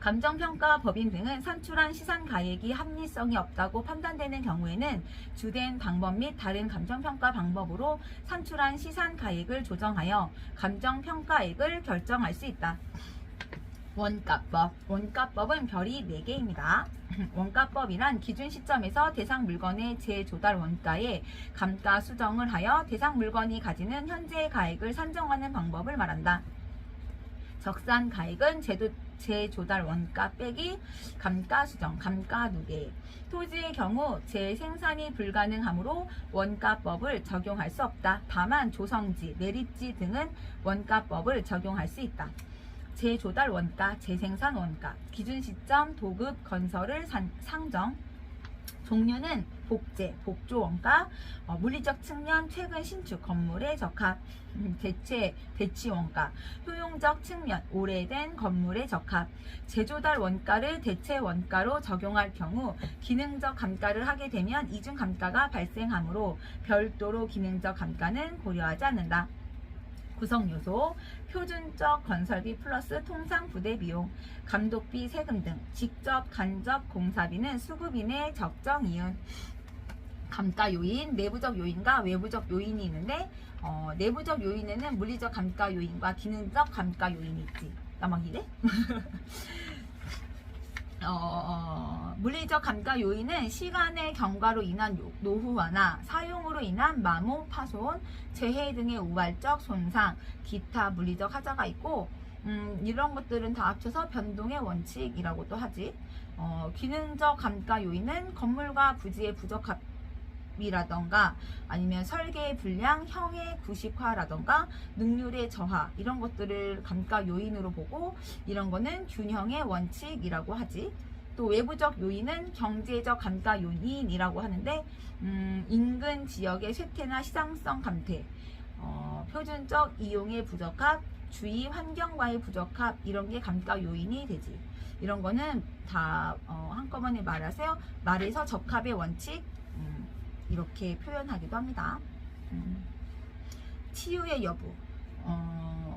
감정평가 법인 등은 산출한 시산 가액이 합리성이 없다고 판단되는 경우에는 주된 방법 및 다른 감정평가 방법으로 산출한 시산 가액을 조정하여 감정평가액을 결정할 수 있다. 원가법. 원가법은 별이 4개입니다. 원가법이란 기준 시점에서 대상 물건의 재조달 원가에 감가 수정을 하여 대상 물건이 가지는 현재 가액을 산정하는 방법을 말한다. 적산 가액은 재조달 원가 빼기 감가 수정, 감가 누계. 토지의 경우 재생산이 불가능하므로 원가법을 적용할 수 없다. 다만 조성지, 매립지 등은 원가법을 적용할 수 있다. 재조달 원가, 재생산 원가, 기준 시점, 도급, 건설을 상정. 종류는 복재, 복조 원가, 물리적 측면, 최근 신축, 건물의 적합, 대치 원가, 효용적 측면, 오래된 건물의 적합. 재조달 원가를 대체 원가로 적용할 경우 기능적 감가를 하게 되면 이중 감가가 발생하므로 별도로 기능적 감가는 고려하지 않는다. 구성요소, 표준적 건설비 플러스 통상 부대 비용, 감독비, 세금 등 직접 간접 공사비는 수급인의 적정 이윤. 감가 요인, 내부적 요인과 외부적 요인이 있는데 내부적 요인에는 물리적 감가 요인과 기능적 감가 요인이 있지. 나 막 이래? 물리적 감가 요인은 시간의 경과로 인한 노후화나 사용으로 인한 마모, 파손, 재해 등의 우발적 손상, 기타 물리적 하자가 있고 이런 것들은 다 합쳐서 변동의 원칙이라고도 하지. 기능적 감가 요인은 건물과 부지의 부적합이라던가 아니면 설계의 불량, 형의 구식화라던가 능률의 저하 이런 것들을 감가 요인으로 보고 이런 거는 균형의 원칙이라고 하지. 또 외부적 요인은 경제적 감가 요인이라고 하는데 인근 지역의 쇠퇴나 시장성 감퇴, 표준적 이용의 부적합, 주위 환경과의 부적합 이런 게 감가 요인이 되지. 이런 거는 다 한꺼번에 말해서 적합의 원칙 이렇게 표현하기도 합니다. 치유의 여부.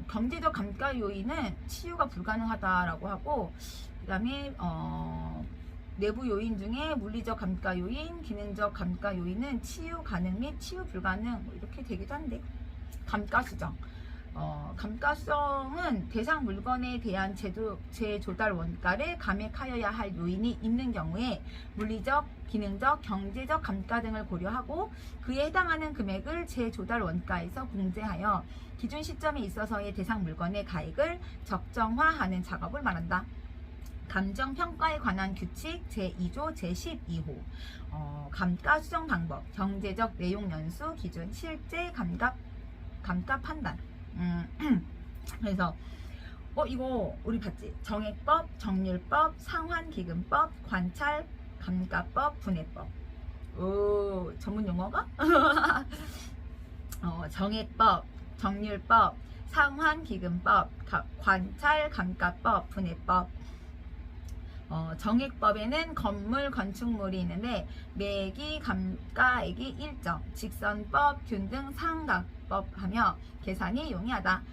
경제적 감가 요인은 치유가 불가능하다라고 하고 그 다음에 내부 요인 중에 물리적 감가 요인, 기능적 감가 요인은 치유 가능 및 치유 불가능 뭐 이렇게 되기도 한데 감가 수정. 감가수정은 대상 물건에 대한 재조달 원가를 감액하여야 할 요인이 있는 경우에 물리적, 기능적, 경제적 감가 등을 고려하고 그에 해당하는 금액을 재조달 원가에서 공제하여 기준 시점에 있어서의 대상 물건의 가액을 적정화하는 작업을 말한다. 감정평가에 관한 규칙 제2조 제12호 감가 수정 방법, 경제적 내용 연수 기준, 실제 감가 판단. 그래서 이거 우리 봤지? 정액법, 정률법, 상환기금법, 관찰 감가법, 분해법. 오, 전문 용어가? 정액법, 정률법, 상환기금법, 관찰 감가법, 분해법. 정액법에는 건물 건축물이 있는데 매기 감가액이 일정, 직선법, 균등 상각법 하며 계산이 용이하다.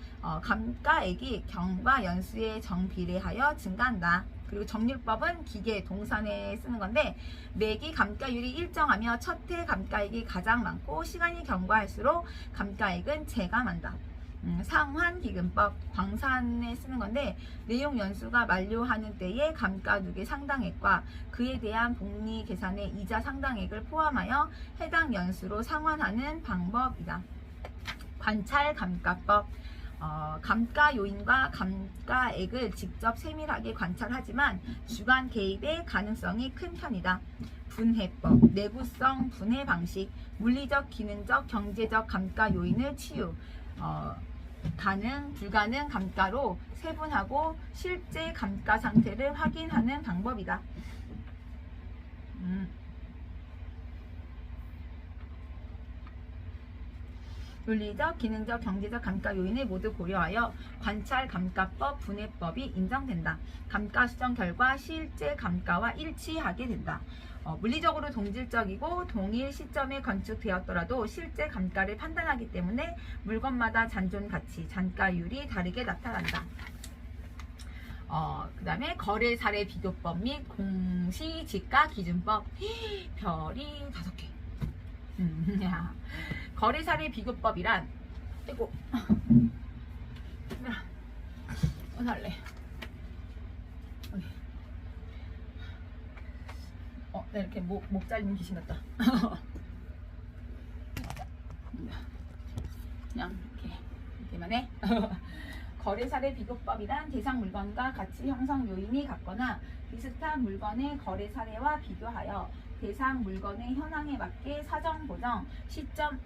감가액이 경과 연수에 정비례하여 증가한다. 그리고 정률법은 기계 동산에 쓰는 건데 매기 감가율이 일정하며 첫해 감가액이 가장 많고 시간이 경과할수록 감가액은 제감한다. 상환기금법 광산에 쓰는 건데 내용 연수가 만료하는 때에 감가 누계 상당액과 그에 대한 복리 계산의 이자 상당액을 포함하여 해당 연수로 상환하는 방법이다. 관찰 감가법 감가 요인과 감가액을 직접 세밀하게 관찰하지만 주관 개입의 가능성이 큰 편이다. 분해법 내구성 분해 방식 물리적, 기능적, 경제적 감가 요인을 치유 가능, 불가능 감가로 세분하고 실제 감가 상태를 확인하는 방법이다. 물리적, 기능적, 경제적 감가 요인을 모두 고려하여 관찰 감가법, 분해법이 인정된다. 감가 수정 결과 실제 감가와 일치하게 된다. 물리적으로 동질적이고 동일 시점에 건축되었더라도 실제 감가를 판단하기 때문에 물건마다 잔존 가치, 잔가율이 다르게 나타난다. 그 다음에 거래 사례 비교법 및 공시지가 기준법. 별이 5개. 거래 사례 비교법이란 할래. 나 이렇게 목 잘리는 귀신 같다. 그냥 이렇게만 해. 거래 사례 비교법이란 대상 물건과 가치 형성 요인이 같거나 비슷한 물건의 거래 사례와 비교하여 대상 물건의 현황에 맞게 사정 보정 시점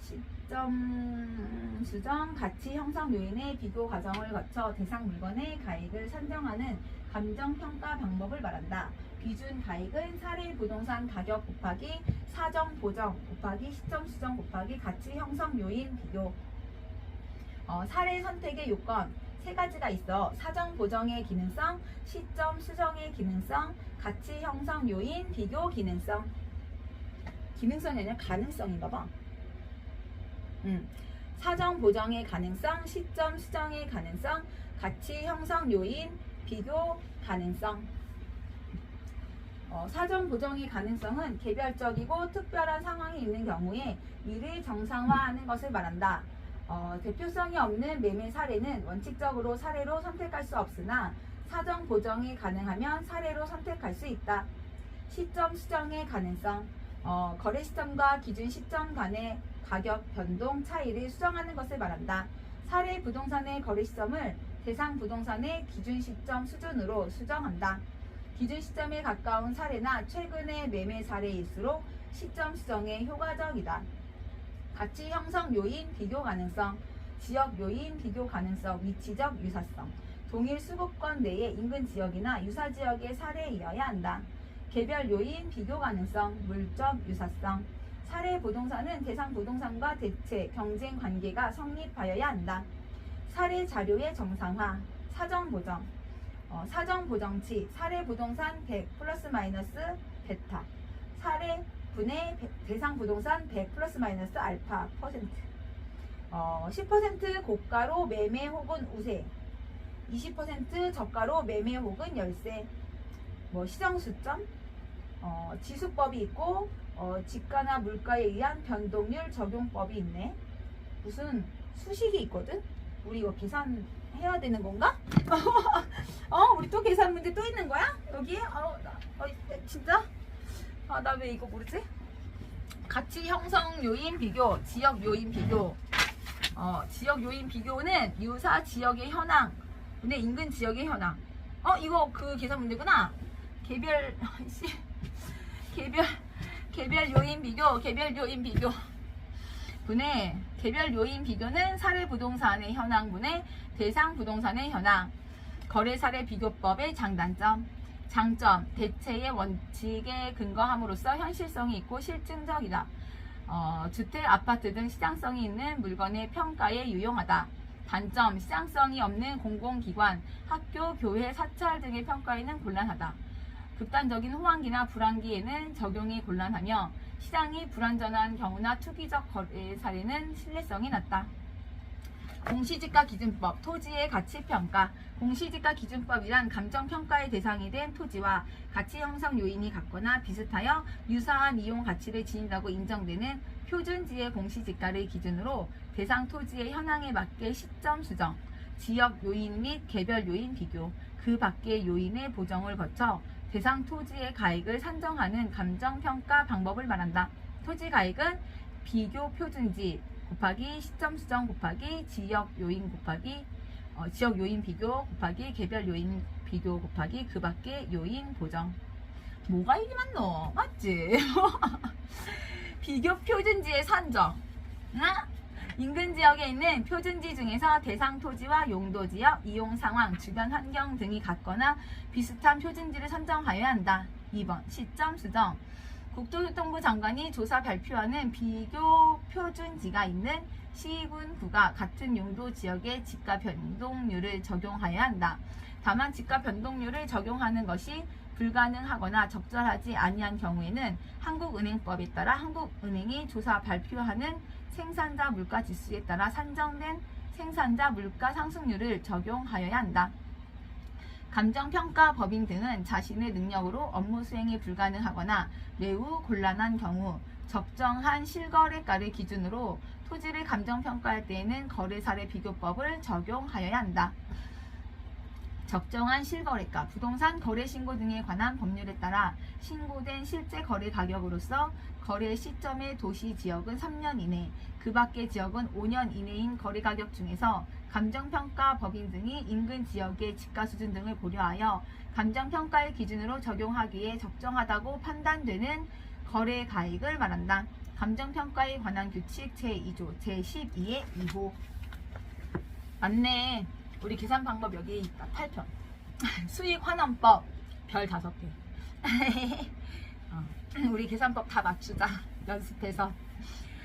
시점 수정 가치 형성 요인의 비교 과정을 거쳐 대상 물건의 가액을 산정하는 감정평가 방법을 말한다. 기준 가액은 사례 부동산 가격 곱하기 사정 보정 곱하기 시점 수정 곱하기 가치 형성 요인 비교. 사례 선택의 요건 3가지가 있어. 사정 보정의 기능성, 시점 수정의 기능성, 가치 형성 요인 비교 기능성. 기능성이 아니라 가능성인가 봐. 사정 보정의 가능성, 시점 수정의 가능성, 가치 형성 요인 비교 가능성. 사정 보정의 가능성은 개별적이고 특별한 상황이 있는 경우에 이를 정상화하는 것을 말한다. 대표성이 없는 매매 사례는 원칙적으로 사례로 선택할 수 없으나 사정 보정이 가능하면 사례로 선택할 수 있다. 시점 수정의 가능성. 거래 시점과 기준 시점 간의 가격 변동 차이를 수정하는 것을 말한다. 사례 부동산의 거래 시점을 대상 부동산의 기준 시점 수준으로 수정한다. 기준 시점에 가까운 사례나 최근의 매매 사례일수록 시점 수정에 효과적이다. 가치 형성 요인 비교 가능성, 지역 요인 비교 가능성, 위치적 유사성. 동일 수급권 내의 인근 지역이나 유사 지역의 사례이어야 한다. 개별 요인 비교 가능성, 물적 유사성. 사례 부동산은 대상 부동산과 대체 경쟁 관계가 성립하여야 한다. 사례 자료의 정상화, 사정 보정. 사정 보정치, 사례 부동산 100 플러스 마이너스 베타. 사례 분의 대상 부동산 100 플러스 마이너스 알파 퍼센트. 10% 고가로 매매 혹은 우세. 20% 저가로 매매 혹은 열세. 시정 수점. 지수법이 있고 지가나 물가에 의한 변동률 적용법이 있네. 무슨 수식이 있거든? 우리 이거 계산해야 되는 건가? 우리 또 계산 문제 또 있는 거야? 여기에? 진짜? 나 왜 이거 모르지? 가치 형성 요인 비교, 지역 요인 비교. 지역 요인 비교는 유사 지역의 현황, 분의 인근 지역의 현황. 이거 그 계산 문제구나. 개별 요인 비교, 개별 요인 비교. 분의 개별 요인 비교는 사례 부동산의 현황 분의 대상 부동산의 현황. 거래 사례 비교법의 장단점. 장점, 대체의 원칙에 근거함으로써 현실성이 있고 실증적이다. 주택, 아파트 등 시장성이 있는 물건의 평가에 유용하다. 단점, 시장성이 없는 공공기관, 학교, 교회, 사찰 등의 평가에는 곤란하다. 극단적인 호황기나 불황기에는 적용이 곤란하며 시장이 불완전한 경우나 투기적 거래 사례는 신뢰성이 낮다. 공시지가 기준법, 토지의 가치평가. 공시지가 기준법이란 감정평가의 대상이 된 토지와 가치 형성 요인이 같거나 비슷하여 유사한 이용 가치를 지닌다고 인정되는 표준지의 공시지가를 기준으로 대상 토지의 현황에 맞게 시점 수정, 지역 요인 및 개별 요인 비교, 그 밖의 요인의 보정을 거쳐 대상 토지의 가액을 산정하는 감정평가 방법을 말한다. 토지 가액은 비교 표준지 곱하기 시점 수정 곱하기 지역 요인 곱하기 지역 요인 비교 곱하기 개별 요인 비교 곱하기 그 밖의 요인 보정. 뭐가 이리 많노? 맞지? 비교 표준지의 산정. 인근 지역에 있는 표준지 중에서 대상 토지와 용도 지역, 이용 상황, 주변 환경 등이 같거나 비슷한 표준지를 선정하여야 한다. 2번 시점 수정. 국토교통부 장관이 조사 발표하는 비교 표준지가 있는 시군구가 같은 용도 지역의 지가 변동률을 적용하여야 한다. 다만 지가 변동률을 적용하는 것이 불가능하거나 적절하지 아니한 경우에는 한국은행법에 따라 한국은행이 조사 발표하는 생산자 물가 지수에 따라 산정된 생산자 물가 상승률을 적용하여야 한다. 감정평가 법인 등은 자신의 능력으로 업무 수행이 불가능하거나 매우 곤란한 경우 적정한 실거래가를 기준으로 토지를 감정평가할 때에는 거래사례 비교법을 적용하여야 한다. 적정한 실거래가, 부동산 거래 신고 등에 관한 법률에 따라 신고된 실제 거래 가격으로서 거래 시점의 도시 지역은 3년 이내, 그 밖의 지역은 5년 이내인 거래 가격 중에서 감정평가 법인 등이 인근 지역의 지가 수준 등을 고려하여 감정평가의 기준으로 적용하기에 적정하다고 판단되는 거래 가액을 말한다. 감정평가에 관한 규칙 제2조 제12의 2호. 맞네. 우리 계산 방법 여기 있다. 8편. 수익환원법 별 5개. 우리 계산법 다 맞추자. 연습해서.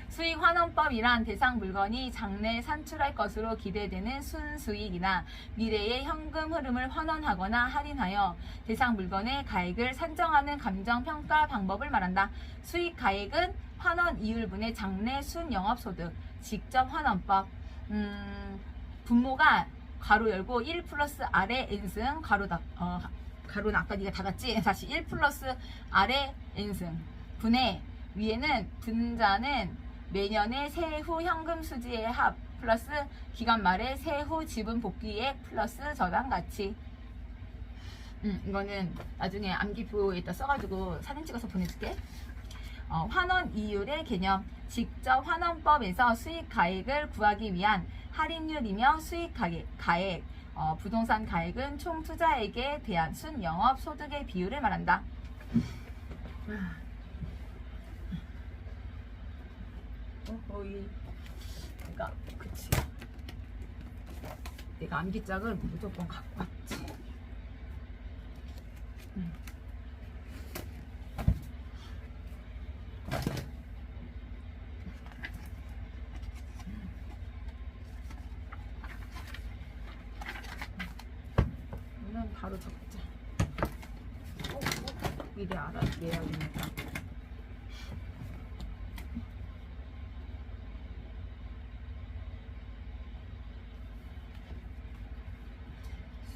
수익환원법이란 대상 물건이 장래 산출할 것으로 기대되는 순수익이나 미래의 현금 흐름을 환원하거나 할인하여 대상 물건의 가액을 산정하는 감정평가 방법을 말한다. 수익 가액은 환원 이율분의 장래 순영업소득, 직접환원법. 분모가 가로 열고 1 플러스 아래 n승 가로는 아까 네가 닫았지? 다시 1 플러스 아래 n승 분의 위에는 분자는 매년의 세후 현금 수지의 합 플러스 기간 말에 세후 지분 복귀액 플러스 저당 가치. 이거는 나중에 암기표에다 써가지고 사진 찍어서 보내줄게. 환원 이율의 개념. 직접 환원법에서 수익 가액을 구하기 위한 할인율이며 수익 가액, 부동산 가액은 총 투자액에 대한 순 영업 소득의 비율을 말한다. 거의 내가 그치. 내가 암기장을 무조건 갖고 왔지. 오늘 바로 적자. 미리 알아야 되니까.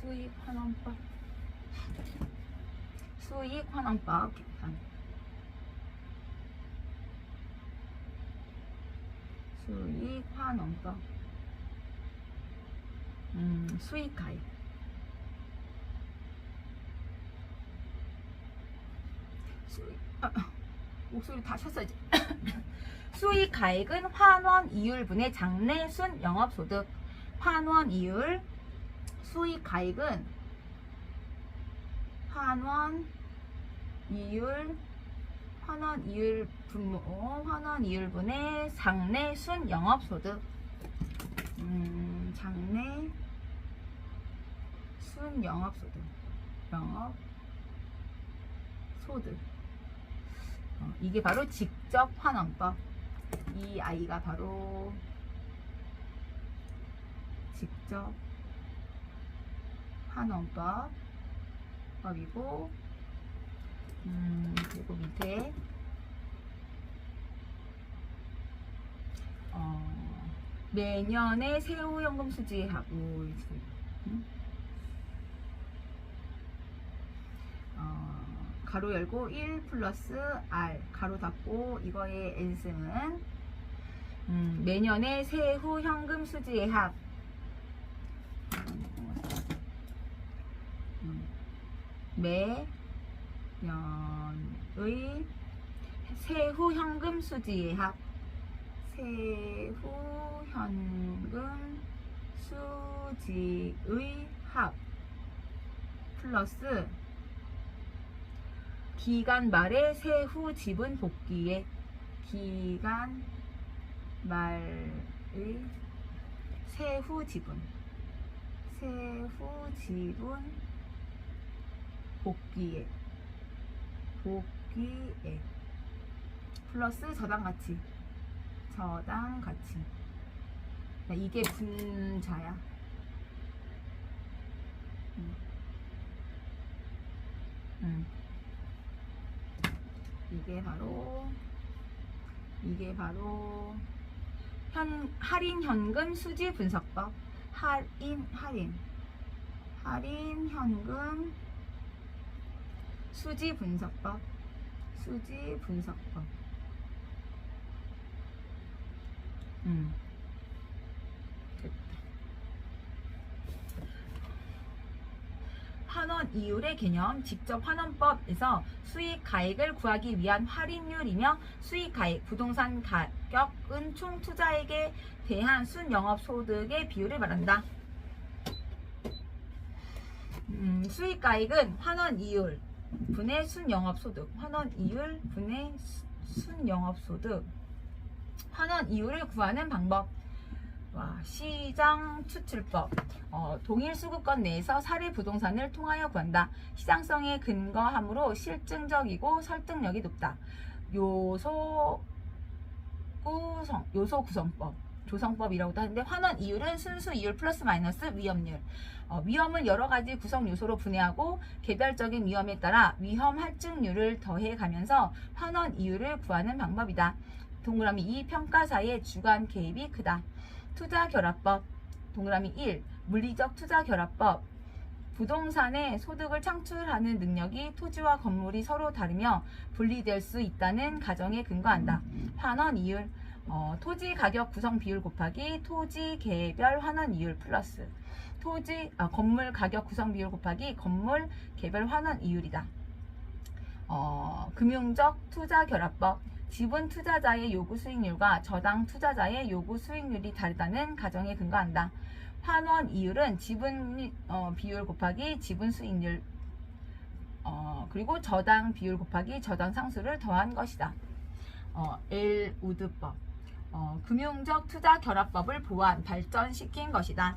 수익 환원법. 수익 환원법 계산. 수익 환원법. 수익 가액. 목소리 다 쳤어야지. 수익 가액은 환원 이율분의 장래 순 영업소득. 환원 이율. 수익 가액은 환원 이율분의 장래 순 영업소득. 장래 순 영업소득. 이게 바로 직접 환원법. 이 아이가 바로 직접 환원법이고, 그리고 밑에 매년의 세후 현금 수지하고 가로 열고 1 플러스 R 가로 닫고 이거의 N승은 매년의 세후 현금 수지의 합. 매년의 세후 현금 수지의 합. 세후 현금 수지의 합 플러스 기간 말의 세후 지분 복귀액. 기간 말의 세후 지분 복귀액 플러스 저당 가치. 이게 분자야. 이게 바로 할인 현금 수지 분석법. 할인 현금 수지 분석법. 환원 이율의 개념. 직접 환원법에서 수익 가액을 구하기 위한 할인율이며 수익 가액, 부동산 가격은 총 투자액에 대한 순 영업 소득의 비율을 말한다. 수익 가액은 환원 이율 분의 순 영업 소득. 환원 이율을 구하는 방법. 시장 추출법. 동일 수급권 내에서 사례 부동산을 통하여 구한다. 시장성에 근거하므로 실증적이고 설득력이 높다. 요소 구성법. 조성법이라고도 하는데, 환원 이율은 순수 이율 플러스 마이너스 위험률. 위험을 여러 가지 구성 요소로 분해하고 개별적인 위험에 따라 위험 할증률을 더해 가면서 환원 이율을 구하는 방법이다. 동그라미 2. 평가사의 주관 개입이 크다. 투자 결합법. 동그라미 1. 물리적 투자 결합법. 부동산의 소득을 창출하는 능력이 토지와 건물이 서로 다르며 분리될 수 있다는 가정에 근거한다. 환원 이율. 토지 가격 구성 비율 곱하기 토지 개별 환원 이율 플러스 건물 가격 구성 비율 곱하기 건물 개별 환원 이율이다. 금융적 투자 결합법. 지분 투자자의 요구 수익률과 저당 투자자의 요구 수익률이 다르다는 가정에 근거한다. 환원 이율은 지분 비율 곱하기 지분 수익률 그리고 저당 비율 곱하기 저당 상수를 더한 것이다. 엘 우드법. 금융적 투자 결합법을 보완 발전시킨 것이다.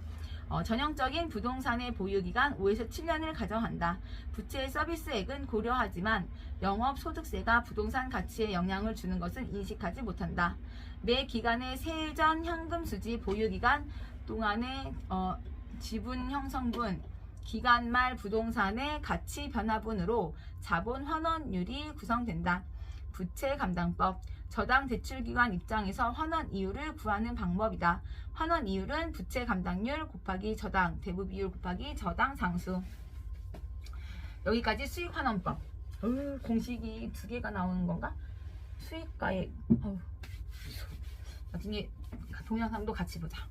전형적인 부동산의 보유기간 5에서 7년을 가정한다. 부채의 서비스액은 고려하지만 영업소득세가 부동산 가치에 영향을 주는 것은 인식하지 못한다. 매 기간의 세전 현금 수지 보유기간 동안의 지분 형성분, 기간 말 부동산의 가치 변화분으로 자본 환원율이 구성된다. 부채 감당법. 저당 대출기관 입장에서 환원 이율을 구하는 방법이다. 환원 이율은 부채 감당률 곱하기 저당 대부 비율 곱하기 저당 상수. 여기까지 수익 환원법. 공식이 2개가 나오는 건가? 수익가액. 나중에 동영상도 같이 보자.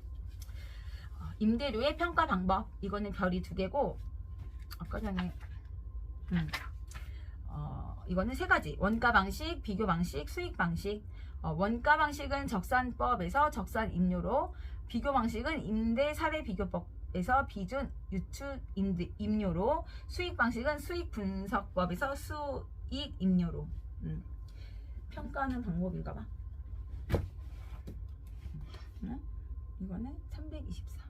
임대료의 평가 방법. 이거는 별이 2개고 아까 전에 이거는 3가지. 원가 방식, 비교 방식, 수익 방식. 원가 방식은 적산법에서 적산 임료로, 비교 방식은 임대 사례 비교법에서 비준 유추 임료로, 수익 방식은 수익 분석법에서 수익 임료로. 평가하는 방법인가 봐. 이거는 324.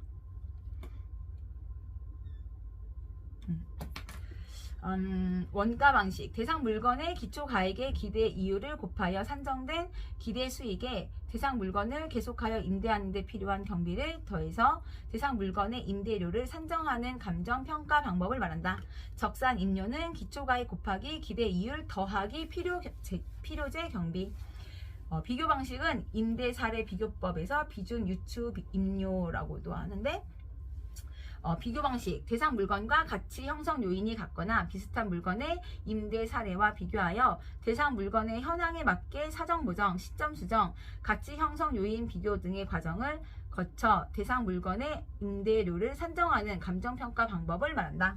원가 방식. 대상 물건의 기초 가액의 기대 이율을 곱하여 산정된 기대 수익에 대상 물건을 계속하여 임대하는 데 필요한 경비를 더해서 대상 물건의 임대료를 산정하는 감정 평가 방법을 말한다. 적산 임료는 기초 가액 곱하기 기대 이율 더하기 필요재 경비. 비교 방식은 임대 사례 비교법에서 비준 유추 임료라고도 하는데, 비교 방식. 대상 물건과 가치 형성 요인이 같거나 비슷한 물건의 임대 사례와 비교하여 대상 물건의 현황에 맞게 사정 보정, 시점 수정, 가치 형성 요인 비교 등의 과정을 거쳐 대상 물건의 임대료를 산정하는 감정 평가 방법을 말한다.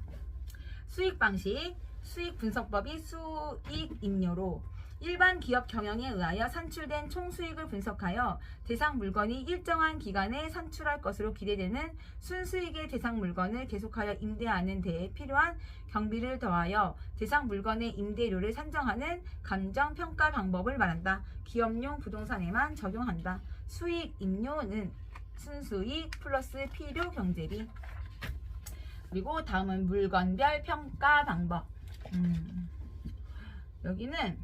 수익 방식. 수익 분석법이 수익 임료로, 일반 기업 경영에 의하여 산출된 총 수익을 분석하여 대상 물건이 일정한 기간에 산출할 것으로 기대되는 순수익의 대상 물건을 계속하여 임대하는 데에 필요한 경비를 더하여 대상 물건의 임대료를 산정하는 감정 평가 방법을 말한다. 기업용 부동산에만 적용한다. 수익 임료는 순수익 플러스 필요 경제비. 그리고 다음은 물건별 평가 방법. 여기는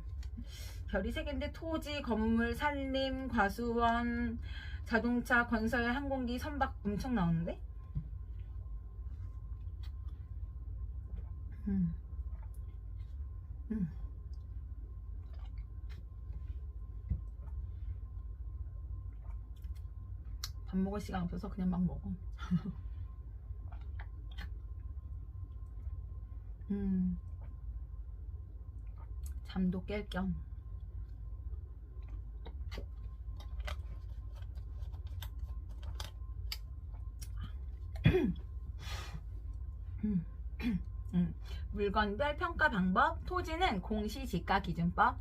별이 3개인데 토지, 건물, 산림, 과수원, 자동차, 건설, 항공기, 선박 엄청 나오는데? 밥 먹을 시간 없어서 그냥 막 먹어. 잠도 깰 겸. 물건별 평가 방법. 토지는 공시지가 기준법,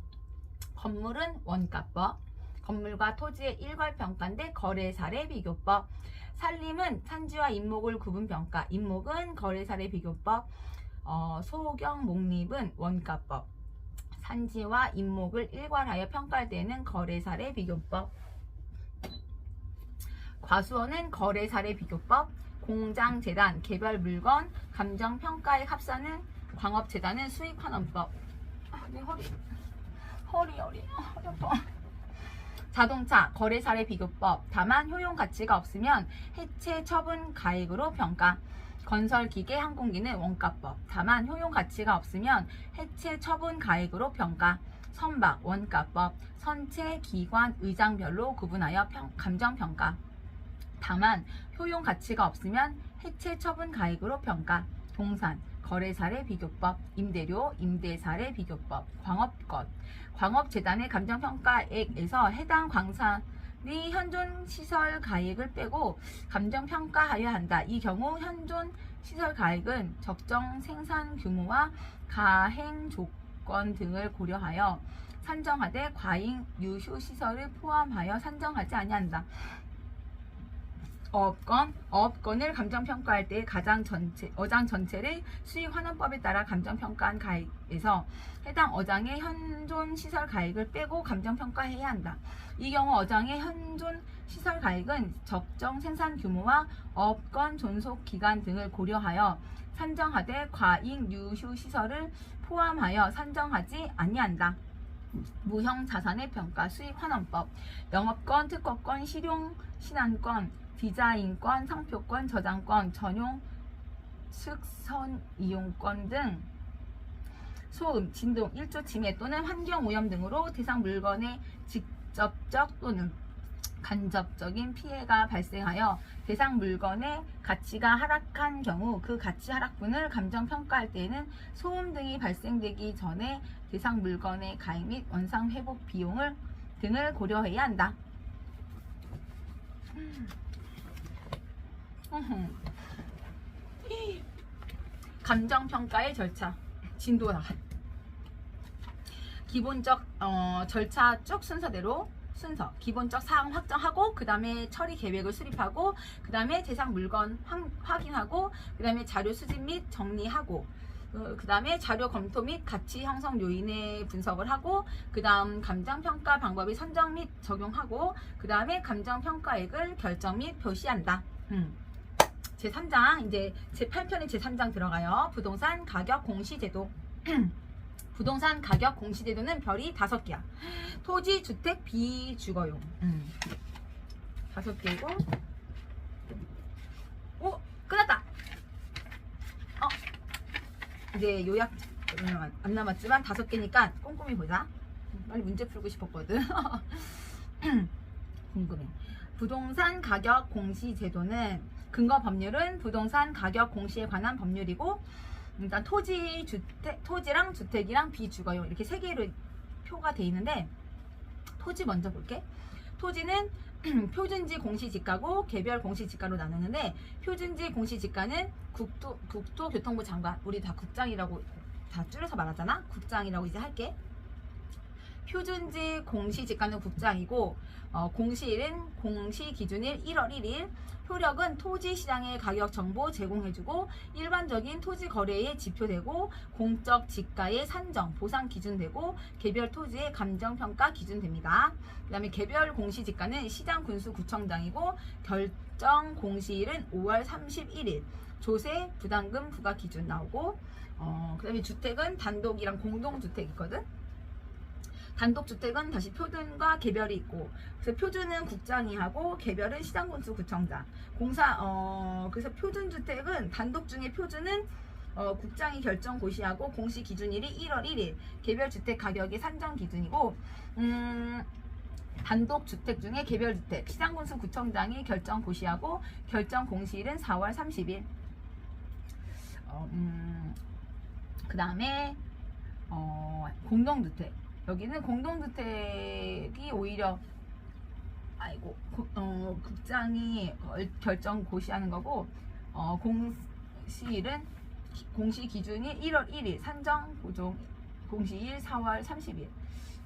건물은 원가법, 건물과 토지의 일괄평가인데 거래 사례 비교법, 산림은 산지와 임목을 구분 평가, 임목은 거래 사례 비교법, 소경 목립은 원가법, 산지와 임목을 일괄하여 평가할 때는 거래 사례 비교법, 과수원은 거래 사례 비교법, 공장, 재단, 개별 물건, 감정 평가액 합산은 광업재단은 수익 환원법. 내 허리 아파. 자동차, 거래 사례 비교법. 다만 효용 가치가 없으면 해체 처분 가액으로 평가. 건설 기계, 항공기는 원가법. 다만 효용 가치가 없으면 해체 처분 가액으로 평가. 선박, 원가법. 선체, 기관, 의장별로 구분하여 감정 평가. 다만 효용 가치가 없으면 해체 처분 가액으로 평가. 동산, 거래 사례 비교법. 임대료, 임대 사례 비교법. 광업권, 광업재단의 감정평가액에서 해당 현존 시설 가액을 빼고 감정 평가하여야 한다. 이 경우 현존 시설 가액은 적정 생산 규모와 가행 조건 등을 고려하여 산정하되 과잉 유휴 시설을 포함하여 산정하지 아니한다. 어업건을 감정평가할 때 어장 전체를 수익환원법에 따라 감정평가한 가액에서 해당 어장의 현존 시설 가액을 빼고 감정평가해야 한다. 이 경우 어장의 현존 시설 가액은 적정 생산 규모와 어업건 존속 기간 등을 고려하여 산정하되 과잉 유휴 시설을 포함하여 산정하지 아니한다. 무형 자산의 평가 수익환원법 영업권, 특허권, 실용 신안권, 디자인권, 상표권, 저장권, 전용 측선 이용권 등 소음, 진동, 일조 침해 또는 환경오염 등으로 대상 물건의 직접적 또는 간접적인 피해가 발생하여 대상 물건의 가치가 하락한 경우 그 가치 하락분을 감정평가할 때에는 소음 등이 발생되기 전에 대상 물건의 가액 및 원상 회복 비용을 등을 고려해야 한다. 감정평가의 절차 진도다. 기본적 절차 쭉 순서대로 기본적 사항 확정하고 그 다음에 처리 계획을 수립하고 그 다음에 대상 물건 확인하고 그 다음에 자료 수집 및 정리하고 그 다음에 자료 검토 및 가치 형성 요인의 분석을 하고 그 다음 감정평가 방법의 선정 및 적용하고 그 다음에 감정평가액을 결정 및 표시한다. 제3장 이제 제8편에 제3장 들어가요. 부동산 가격 공시제도. 부동산 가격 공시제도는 별이 5개야. 토지, 주택, 비주거용. 5개고. 오! 끝났다! 이제 요약 안 남았지만 5개니까 꼼꼼히 보자. 빨리 문제 풀고 싶었거든. 궁금해. 부동산 가격 공시제도는 근거 법률은 부동산 가격 공시에 관한 법률이고 일단 토지랑 주택이랑 비주거용 이렇게 3개로 표가 돼 있는데 토지 먼저 볼게. 토지는 표준지 공시지가고 개별 공시지가로 나누는데 표준지 공시지가는 국토교통부 장관, 우리 다 국장이라고 다 줄여서 말하잖아. 국장이라고 이제 할게. 표준지 공시지가는 국장이고 공시일은 공시기준일 1월 1일 효력은 토지시장의 가격 정보 제공해주고 일반적인 토지 거래에 지표되고 공적 지가의 산정, 보상 기준되고 개별 토지의 감정평가 기준됩니다. 그 다음에 개별 공시지가는 시장군수구청장이고 결정 공시일은 5월 31일 조세 부담금 부과 기준 나오고 그 다음에 주택은 단독이랑 공동주택 있거든. 단독주택은 다시 표준과 개별이 있고 그래서 표준은 국장이 하고 개별은 시장군수구청장. 그래서 표준주택은 단독 중에 표준은 국장이 결정 고시하고 공시 기준일이 1월 1일 개별주택 가격의 산정 기준이고 단독주택 중에 개별주택 시장군수구청장이 결정 고시하고 결정 공시일은 4월 30일. 그 다음에 공동주택. 여기는 공동주택이 오히려 국장이 결정 고시하는 거고 공시일은 공시 기준이 1월 1일 산정 보정 공시일 4월 30일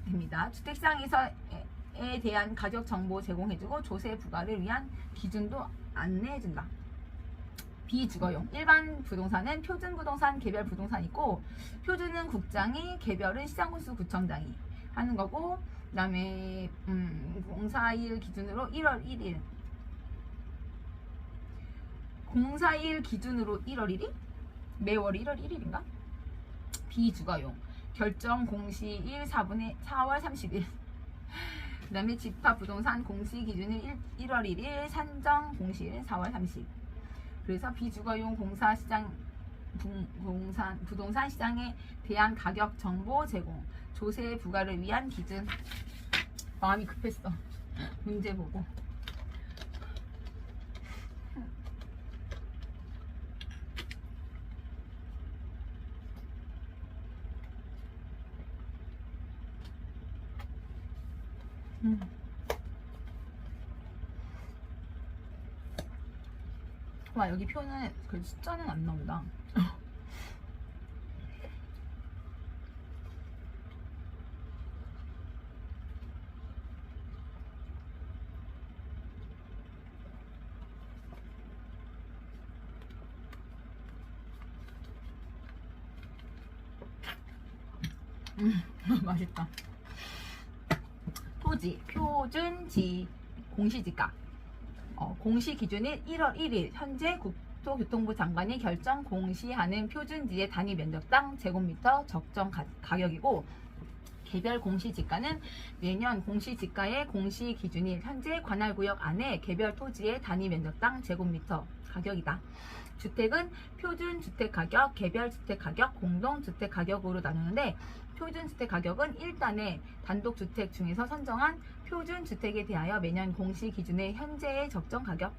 됩니다. 주택시장에서에 대한 가격 정보 제공해주고 조세 부과를 위한 기준도 안내해준다. 비주거용 일반 부동산은 표준 부동산, 개별 부동산 있고 표준은 국장이, 개별은 시장군수구청장이 하는 거고 그 다음에 공사일 기준으로 1월 1일 공사일 기준으로 1월 1일? 매월 1월 1일인가? 비주거용 결정 공시일 4월 30일 그 다음에 집합부동산 공시 기준일 1월 1일 산정 공시일은 4월 30일. 그래서 비주거용 부동산 시장에 대한 가격 정보 제공, 조세 부과를 위한 기준. 마음이 급했어. 문제 보고. 와, 여기 표는 그 숫자는 안 나온다. 맛있다. 토지, 표준지, 공시지가. 공시 기준일 1월 1일 현재 국토교통부 장관이 결정 공시하는 표준지의 단위 면적당 제곱미터 적정 가격이고, 개별 공시지가는 매년 공시지가의 공시 기준일 현재 관할구역 안에 개별 토지의 단위 면적당 제곱미터 가격이다. 주택은 표준주택가격, 개별주택가격, 공동주택가격으로 나누는데, 표준주택가격은 1단의 단독주택 중에서 선정한 표준주택에 대하여 매년 공시 기준의 현재의 적정 가격,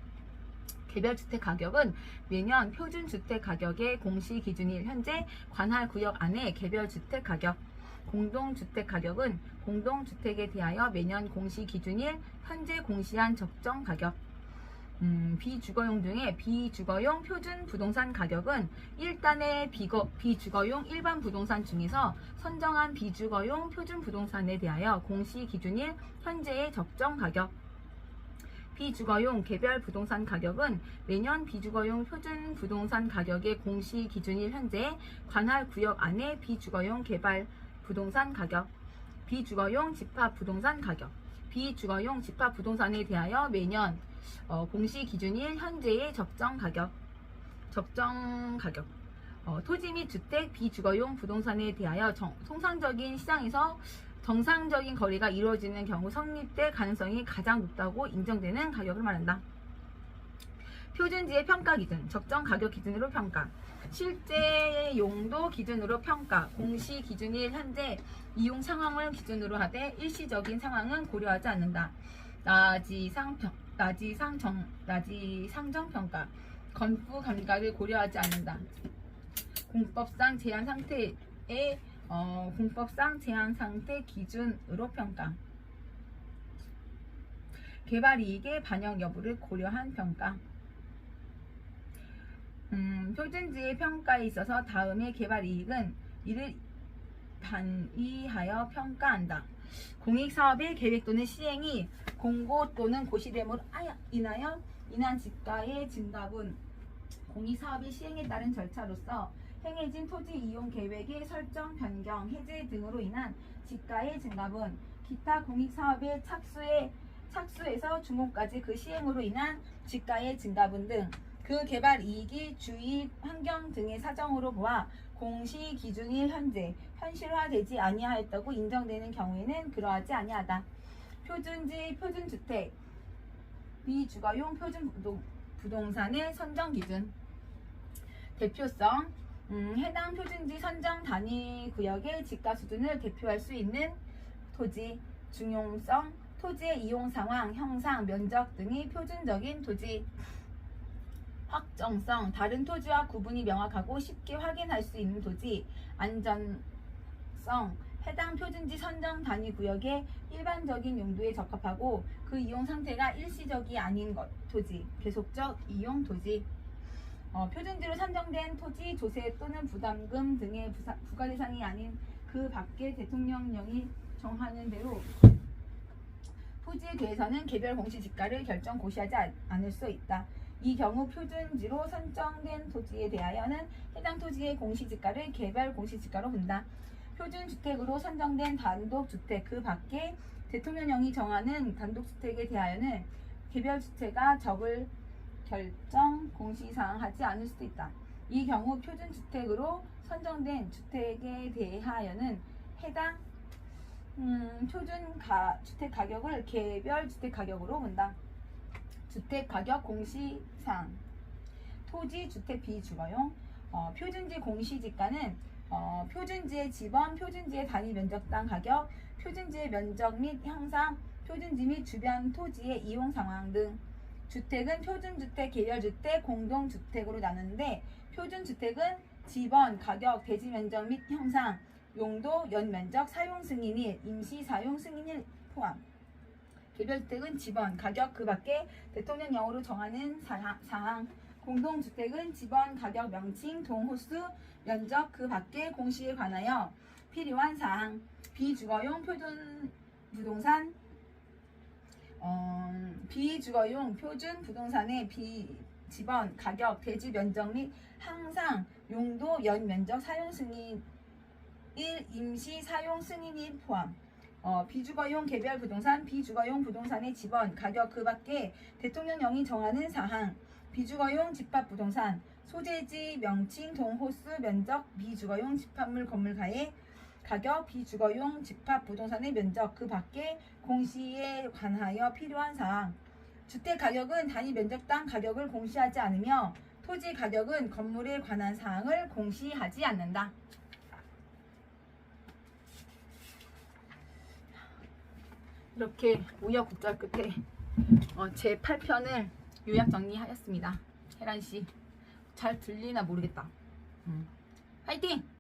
개별주택가격은 매년 표준주택가격의 공시 기준일 현재 관할구역 안에 개별주택가격, 공동주택가격은 공동주택에 대하여 매년 공시 기준일 현재 공시한 적정 가격. 비주거용 등의 비주거용 표준 부동산 가격은 1단의 비주거용 일반 부동산 중에서 선정한 비주거용 표준 부동산에 대하여 공시 기준일 현재의 적정 가격. 비주거용 개별 부동산 가격은 매년 비주거용 표준 부동산 가격의 공시 기준일 현재 관할 구역 안에 비주거용 개발 부동산 가격. 비주거용 집합 부동산 가격. 비주거용 집합 부동산에 대하여 매년 공시 기준일 현재의 적정 가격. 토지 및 주택 비주거용 부동산에 대하여 통상적인 시장에서 정상적인 거래가 이루어지는 경우 성립될 가능성이 가장 높다고 인정되는 가격을 말한다. 표준지의 평가 기준, 적정 가격 기준으로 평가, 실제 용도 기준으로 평가, 공시 기준일 현재 이용 상황을 기준으로 하되 일시적인 상황은 고려하지 않는다. 나지상정 평가, 건프 감가를 고려하지 않는다. 공법상 제한 상태 기준으로 평가, 개발 이익의 반영 여부를 고려한 평가. 표준지의 평가에 있어서 다음의 개발 이익은 이를 반의하여 평가한다. 공익사업의 계획 또는 시행이 공고 또는 고시됨으로 인하여 인한 지가의 증가분, 공익사업의 시행에 따른 절차로서 행해진 토지 이용 계획의 설정, 변경, 해제 등으로 인한 지가의 증가분, 기타 공익사업의 착수에서 준공까지 그 시행으로 인한 지가의 증가분 등 그 개발 이익이 주위 환경 등의 사정으로 보아 공시 기준일 현재 현실화되지 아니하였다고 인정되는 경우에는 그러하지 아니하다. 표준지, 표준주택, 비주거용 표준 부동산의 선정 기준. 대표성, 해당 표준지 선정 단위 구역의 지가 수준을 대표할 수 있는 토지. 중용성, 토지의 이용 상황, 형상, 면적 등이 표준적인 토지. 확정성, 다른 토지와 구분이 명확하고 쉽게 확인할 수 있는 토지. 안전성, 해당 표준지 선정 단위 구역의 일반적인 용도에 적합하고 그 이용 상태가 일시적이 아닌 토지. 계속적 이용 토지. 표준지로 선정된 토지 조세 또는 부담금 등의 부과 대상이 아닌 그 밖에 대통령령이 정하는 대로 토지에 대해서는 개별 공시지가를 결정 고시하지 않을 수 있다. 이 경우 표준지로 선정된 토지에 대하여는 해당 토지의 공시지가를 개별 공시지가로 본다. 표준주택으로 선정된 단독주택 그 밖에 대통령령이 정하는 단독주택에 대하여는 개별주택가 적을 결정 공시사항하지 않을 수도 있다. 이 경우 표준주택으로 선정된 주택에 대하여는 해당 주택 가격을 개별 주택 가격으로 본다. 주택 가격 공시사항. 토지 주택 비주거용. 표준지 공시지가는 표준지의 지번, 표준지의 단위 면적당 가격, 표준지의 면적 및 형상, 표준지 및 주변 토지의 이용 상황 등. 주택은 표준주택, 개별주택, 공동주택으로 나누는데 표준주택은 지번, 가격, 대지 면적 및 형상, 용도, 연면적, 사용 승인일, 임시 사용 승인일 포함. 개별주택은 지번, 가격 그 밖에 대통령령으로 정하는 사항, 공동주택은 집원, 가격, 명칭, 동호수, 면적, 그 밖의 공시에 관하여 필요한 사항. 비주거용 표준 부동산 비주거용 표준 부동산의 집원, 가격, 대지 면적 및 항상 용도, 연면적, 사용 승인 1. 임시 사용 승인 1 포함. 비주거용 개별 부동산, 비주거용 부동산의 집원, 가격 그 밖에 대통령령이 정하는 사항. 비주거용 집합 부동산, 소재지, 명칭, 동호수, 면적, 비주거용 집합물 건물가의 가격, 비주거용 집합 부동산의 면적 그 밖에 공시에 관하여 필요한 사항. 주택 가격은 단위 면적당 가격을 공시하지 않으며 토지 가격은 건물에 관한 사항을 공시하지 않는다. 이렇게 우여곡절 끝에 제 8편을 요약 정리하였습니다. 혜란씨 잘 들리나 모르겠다. 화이팅!